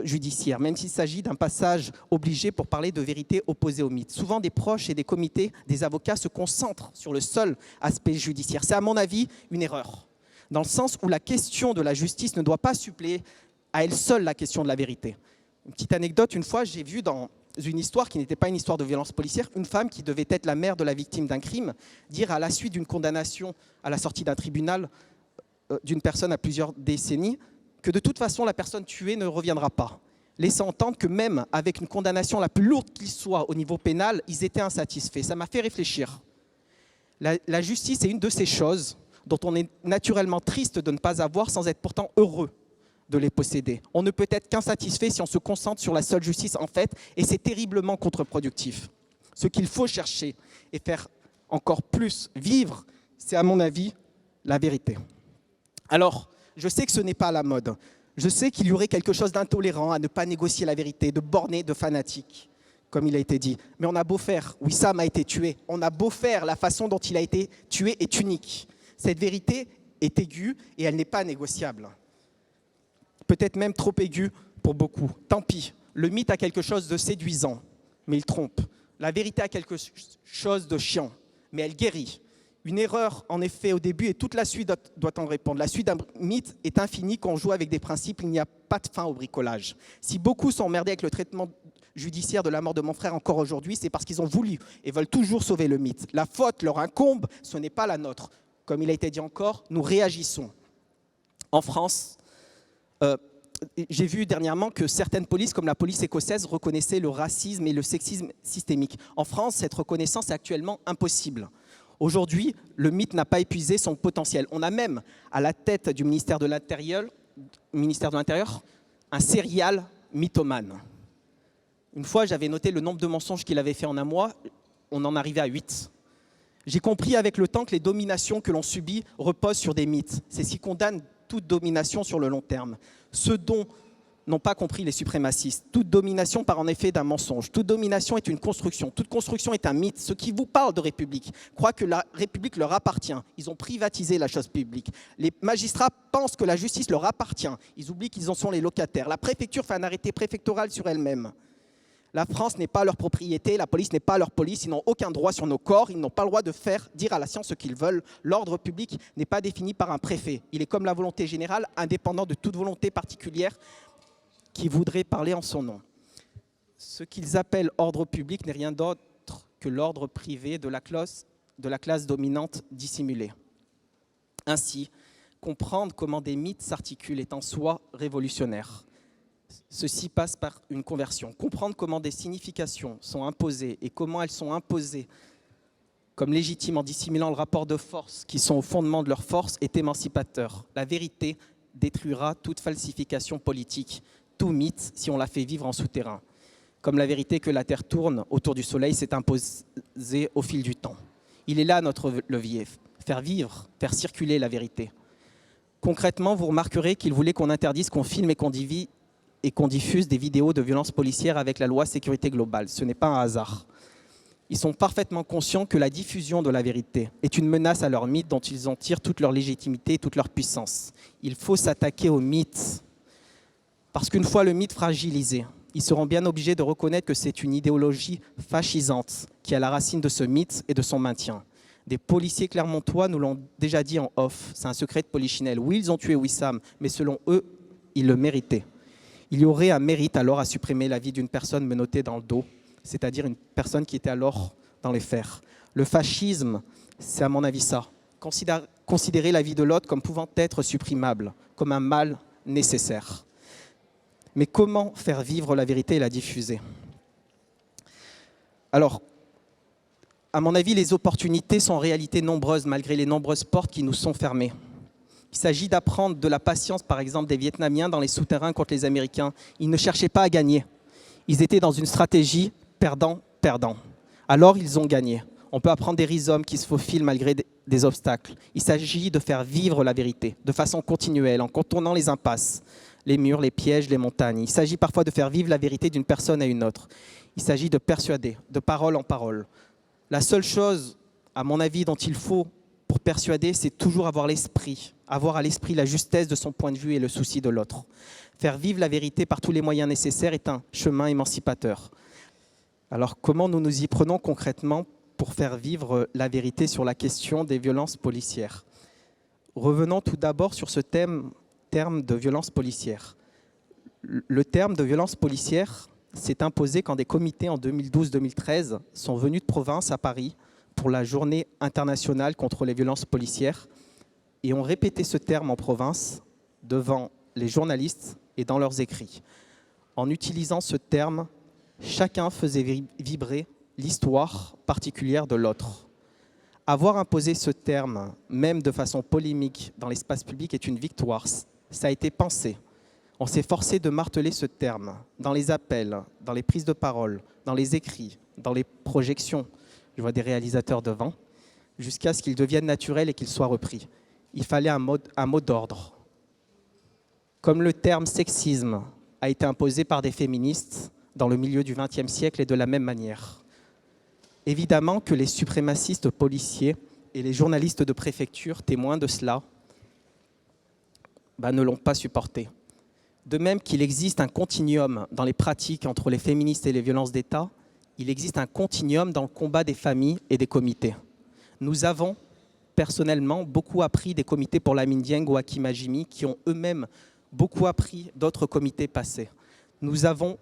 judiciaire, même s'il s'agit d'un passage obligé pour parler de vérité opposée au mythe. Souvent, des proches et des comités, des avocats se concentrent sur le seul aspect judiciaire. C'est à mon avis une erreur, dans le sens où la question de la justice ne doit pas suppléer à elle seule la question de la vérité. Une petite anecdote, une fois, j'ai vu dans une histoire qui n'était pas une histoire de violence policière, une femme qui devait être la mère de la victime d'un crime, dire à la suite d'une condamnation à la sortie d'un tribunal d'une personne à plusieurs décennies, que de toute façon, la personne tuée ne reviendra pas, laissant entendre que même avec une condamnation la plus lourde qu'il soit au niveau pénal, ils étaient insatisfaits. Ça m'a fait réfléchir. La justice est une de ces choses dont on est naturellement triste de ne pas avoir sans être pourtant heureux de les posséder. On ne peut être qu'insatisfait si on se concentre sur la seule justice en fait, et c'est terriblement contre-productif. Ce qu'il faut chercher et faire encore plus vivre, c'est à mon avis la vérité. Alors, je sais que ce n'est pas à la mode. Je sais qu'il y aurait quelque chose d'intolérant à ne pas négocier la vérité, de borné, de fanatique, comme il a été dit. Mais on a beau faire, Wissam a été tué. On a beau faire, la façon dont il a été tué est unique. Cette vérité est aiguë et elle n'est pas négociable. Peut-être même trop aiguë pour beaucoup. Tant pis, le mythe a quelque chose de séduisant, mais il trompe. La vérité a quelque chose de chiant, mais elle guérit. Une erreur, en effet, au début, et toute la suite doit en répondre. La suite d'un mythe est infinie quand on joue avec des principes, il n'y a pas de fin au bricolage. Si beaucoup sont emmerdés avec le traitement judiciaire de la mort de mon frère encore aujourd'hui, c'est parce qu'ils ont voulu et veulent toujours sauver le mythe. La faute leur incombe, ce n'est pas la nôtre. Comme il a été dit encore, nous réagissons. En France, j'ai vu dernièrement que certaines polices, comme la police écossaise, reconnaissaient le racisme et le sexisme systémique. En France, cette reconnaissance est actuellement impossible. Aujourd'hui, le mythe n'a pas épuisé son potentiel. On a même, à la tête du ministère de l'Intérieur, un serial mythomane. Une fois, j'avais noté le nombre de mensonges qu'il avait fait en un mois, on en arrivait à 8. J'ai compris avec le temps que les dominations que l'on subit reposent sur des mythes. C'est ce qui condamne toute domination sur le long terme. Ce dont n'ont pas compris les suprémacistes. Toute domination part en effet d'un mensonge. Toute domination est une construction. Toute construction est un mythe. Ceux qui vous parlent de République croient que la République leur appartient. Ils ont privatisé la chose publique. Les magistrats pensent que la justice leur appartient. Ils oublient qu'ils en sont les locataires. La préfecture fait un arrêté préfectoral sur elle-même. La France n'est pas leur propriété, la police n'est pas leur police, ils n'ont aucun droit sur nos corps, ils n'ont pas le droit de dire à la science ce qu'ils veulent. L'ordre public n'est pas défini par un préfet. Il est comme la volonté générale, indépendant de toute volonté particulière qui voudrait parler en son nom. Ce qu'ils appellent ordre public n'est rien d'autre que l'ordre privé de la classe dominante dissimulée. Ainsi, comprendre comment des mythes s'articulent est en soi révolutionnaire. Ceci passe par une conversion. Comprendre comment des significations sont imposées et comment elles sont imposées comme légitimes en dissimulant le rapport de force qui sont au fondement de leur force est émancipateur. La vérité détruira toute falsification politique, tout mythe si on la fait vivre en souterrain. Comme la vérité que la Terre tourne autour du Soleil s'est imposée au fil du temps. Il est là notre levier, faire vivre, faire circuler la vérité. Concrètement, vous remarquerez qu'il voulait qu'on interdise, qu'on filme et qu'on diffuse des vidéos de violences policières avec la loi sécurité globale. Ce n'est pas un hasard. Ils sont parfaitement conscients que la diffusion de la vérité est une menace à leur mythe dont ils en tirent toute leur légitimité et toute leur puissance. Il faut s'attaquer au mythe. Parce qu'une fois le mythe fragilisé, ils seront bien obligés de reconnaître que c'est une idéologie fascisante qui est à la racine de ce mythe et de son maintien. Des policiers clermontois nous l'ont déjà dit en off, c'est un secret de polichinelle. Oui, ils ont tué Wissam, mais selon eux, ils le méritaient. Il y aurait un mérite alors à supprimer la vie d'une personne menottée dans le dos, c'est-à-dire une personne qui était alors dans les fers. Le fascisme, c'est à mon avis ça. Considérer la vie de l'autre comme pouvant être supprimable, comme un mal nécessaire. Mais comment faire vivre la vérité et la diffuser ? Alors, à mon avis, les opportunités sont en réalité nombreuses, malgré les nombreuses portes qui nous sont fermées. Il s'agit d'apprendre de la patience, par exemple, des Vietnamiens dans les souterrains contre les Américains. Ils ne cherchaient pas à gagner. Ils étaient dans une stratégie perdant-perdant. Alors, ils ont gagné. On peut apprendre des rhizomes qui se faufilent malgré des obstacles. Il s'agit de faire vivre la vérité de façon continuelle, en contournant les impasses, les murs, les pièges, les montagnes. Il s'agit parfois de faire vivre la vérité d'une personne à une autre. Il s'agit de persuader, de parole en parole. La seule chose, à mon avis, dont il faut pour persuader, c'est toujours avoir à l'esprit la justesse de son point de vue et le souci de l'autre. Faire vivre la vérité par tous les moyens nécessaires est un chemin émancipateur. Alors, comment nous y prenons concrètement pour faire vivre la vérité sur la question des violences policières ? Revenons tout d'abord sur ce terme de violence policière. Le terme de violence policière s'est imposé quand des comités en 2012-2013 sont venus de province à Paris pour la journée internationale contre les violences policières et ont répété ce terme en province devant les journalistes et dans leurs écrits. En utilisant ce terme, chacun faisait vibrer l'histoire particulière de l'autre. Avoir imposé ce terme, même de façon polémique, dans l'espace public est une victoire. Ça a été pensé. On s'est forcé de marteler ce terme dans les appels, dans les prises de parole, dans les écrits, dans les projections. Je vois des réalisateurs devant, jusqu'à ce qu'il devienne naturel et qu'il soit repris. Il fallait un mot d'ordre. Comme le terme sexisme a été imposé par des féministes dans le milieu du XXe siècle et de la même manière. Évidemment que les suprémacistes policiers et les journalistes de préfecture, témoins de cela, ne l'ont pas supporté. De même qu'il existe un continuum dans les pratiques entre les féministes et les violences d'État, il existe un continuum dans le combat des familles et des comités. Nous avons personnellement beaucoup appris des comités pour Lamine Dieng ou Hakim Hajimi qui ont eux-mêmes beaucoup appris d'autres comités passés. Nous avons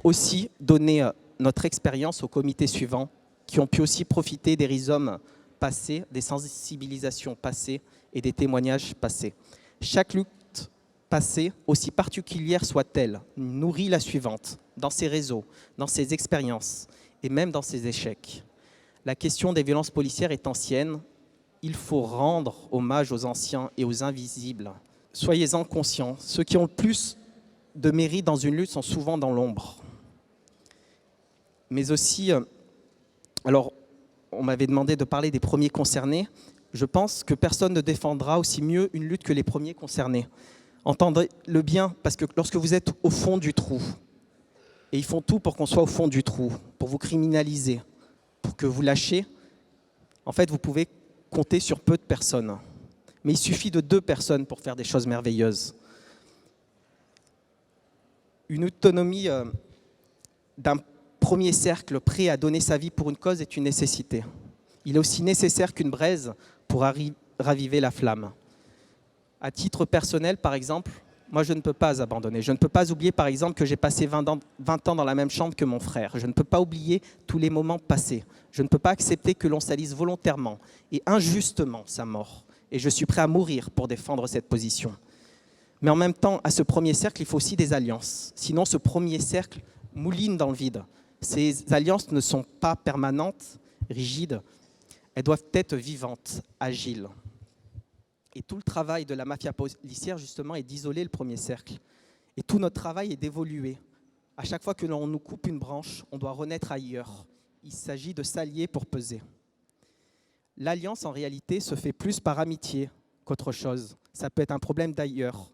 aussi donné notre expérience aux comités suivants qui ont pu aussi profiter des rhizomes passés, des sensibilisations passées et des témoignages passés. Chaque lutte passée, aussi particulière soit-elle, nourrit la suivante, dans ses réseaux, dans ses expériences et même dans ses échecs. La question des violences policières est ancienne. Il faut rendre hommage aux anciens et aux invisibles. Soyez-en conscients. Ceux qui ont le plus de mérite dans une lutte sont souvent dans l'ombre. Mais aussi, alors on m'avait demandé de parler des premiers concernés. Je pense que personne ne défendra aussi mieux une lutte que les premiers concernés. Entendez-le bien, parce que lorsque vous êtes au fond du trou, et ils font tout pour qu'on soit au fond du trou, pour vous criminaliser, pour que vous lâchiez, en fait, vous pouvez compter sur peu de personnes. Mais il suffit de 2 personnes pour faire des choses merveilleuses. Une autonomie d'un premier cercle prêt à donner sa vie pour une cause est une nécessité. Il est aussi nécessaire qu'une braise pour raviver la flamme. À titre personnel, par exemple, moi je ne peux pas abandonner. Je ne peux pas oublier, par exemple, que j'ai passé 20 ans dans la même chambre que mon frère. Je ne peux pas oublier tous les moments passés. Je ne peux pas accepter que l'on salisse volontairement et injustement sa mort. Et je suis prêt à mourir pour défendre cette position. Mais en même temps, à ce premier cercle, il faut aussi des alliances. Sinon, ce premier cercle mouline dans le vide. Ces alliances ne sont pas permanentes, rigides. Elles doivent être vivantes, agiles. Et tout le travail de la mafia policière, justement, est d'isoler le premier cercle. Et tout notre travail est d'évoluer. À chaque fois que l'on nous coupe une branche, on doit renaître ailleurs. Il s'agit de s'allier pour peser. L'alliance, en réalité, se fait plus par amitié qu'autre chose. Ça peut être un problème d'ailleurs,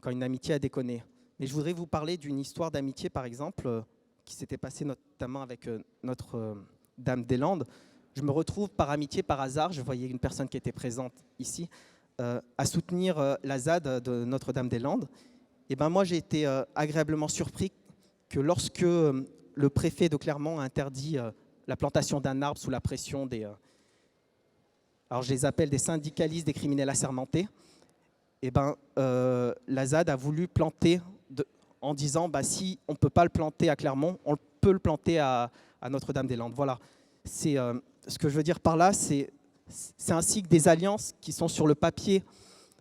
quand une amitié a déconné. Mais je voudrais vous parler d'une histoire d'amitié, par exemple, qui s'était passée notamment avec Notre-Dame-des-Landes. Je me retrouve par amitié, par hasard, je voyais une personne qui était présente ici, à soutenir la ZAD de Notre-Dame-des-Landes. Et ben moi, j'ai été agréablement surpris que lorsque le préfet de Clermont a interdit la plantation d'un arbre sous la pression des... alors je les appelle des syndicalistes, des criminels assermentés, et ben la ZAD a voulu planter en disant si on ne peut pas le planter à Clermont, on peut le planter à Notre-Dame-des-Landes. Voilà. C'est, ce que je veux dire par là, c'est ainsi que des alliances qui sont sur le papier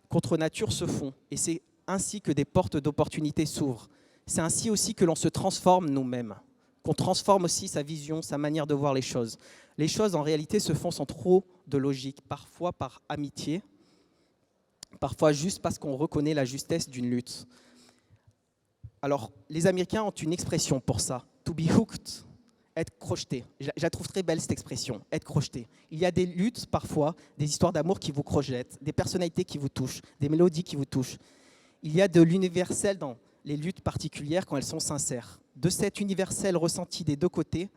contre nature se font. Et c'est ainsi que des portes d'opportunités s'ouvrent. C'est ainsi aussi que l'on se transforme nous-mêmes, qu'on transforme aussi sa vision, sa manière de voir les choses. Les choses, en réalité, se font sans trop de logique, parfois par amitié, parfois juste parce qu'on reconnaît la justesse d'une lutte. Alors, les Américains ont une expression pour ça, « to be hooked », être crocheté. Je la trouve très belle, cette expression, être crocheté. Il y a des luttes, parfois, des histoires d'amour qui vous crochetent, des personnalités qui vous touchent, des mélodies qui vous touchent. Il y a de l'universel dans les luttes particulières quand elles sont sincères. De cet universel ressenti des 2 côtés,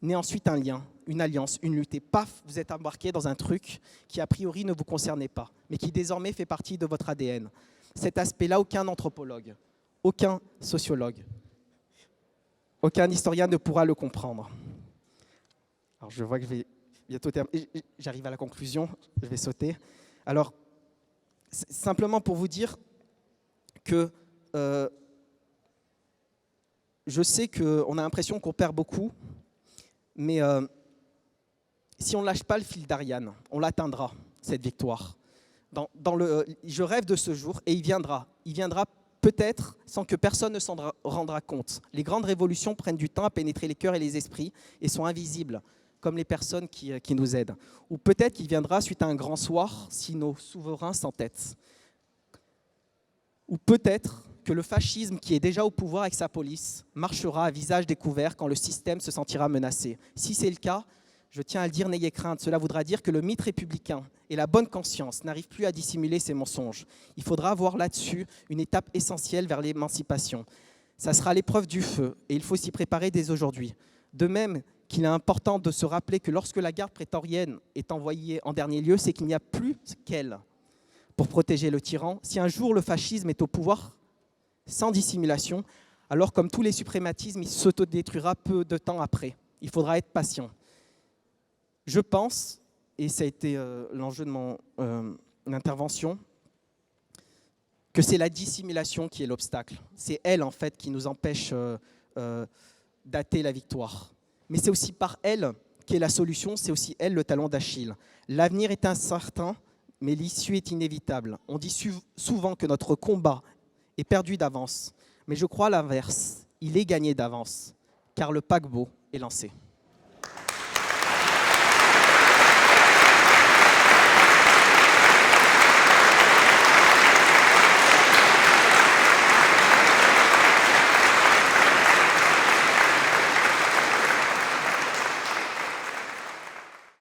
naît ensuite un lien, une alliance, une lutte. Et paf, vous êtes embarqué dans un truc qui a priori ne vous concernait pas, mais qui désormais fait partie de votre ADN. Cet aspect-là, aucun anthropologue, aucun sociologue, aucun historien ne pourra le comprendre. Alors je vois que je vais bientôt terminer. J'arrive à la conclusion, je vais sauter. Alors, simplement pour vous dire que je sais qu'on a l'impression qu'on perd beaucoup, mais si on ne lâche pas le fil d'Ariane, on l'atteindra, cette victoire. Je rêve de ce jour et il viendra. Il viendra peut-être sans que personne ne s'en rendra compte. Les grandes révolutions prennent du temps à pénétrer les cœurs et les esprits et sont invisibles. comme les personnes qui nous aident. Ou peut-être qu'il viendra suite à un grand soir, si nos souverains s'entêtent. Ou peut-être que le fascisme, qui est déjà au pouvoir avec sa police, marchera à visage découvert quand le système se sentira menacé. Si c'est le cas, je tiens à le dire, n'ayez crainte. Cela voudra dire que le mythe républicain et la bonne conscience n'arrivent plus à dissimuler ces mensonges. Il faudra voir là-dessus une étape essentielle vers l'émancipation. Ça sera l'épreuve du feu, et il faut s'y préparer dès aujourd'hui. De même qu'il est important de se rappeler que lorsque la garde prétorienne est envoyée en dernier lieu, c'est qu'il n'y a plus qu'elle pour protéger le tyran. Si un jour le fascisme est au pouvoir, sans dissimulation, alors comme tous les suprématismes, il s'autodétruira peu de temps après. Il faudra être patient. Je pense, et ça a été l'enjeu de mon intervention, que c'est la dissimulation qui est l'obstacle. C'est elle, en fait, qui nous empêche dater la victoire. Mais c'est aussi par elle qui est la solution, c'est aussi elle le talon d'Achille. L'avenir est incertain, mais l'issue est inévitable. On dit souvent que notre combat est perdu d'avance, mais je crois l'inverse. Il est gagné d'avance, car le paquebot est lancé.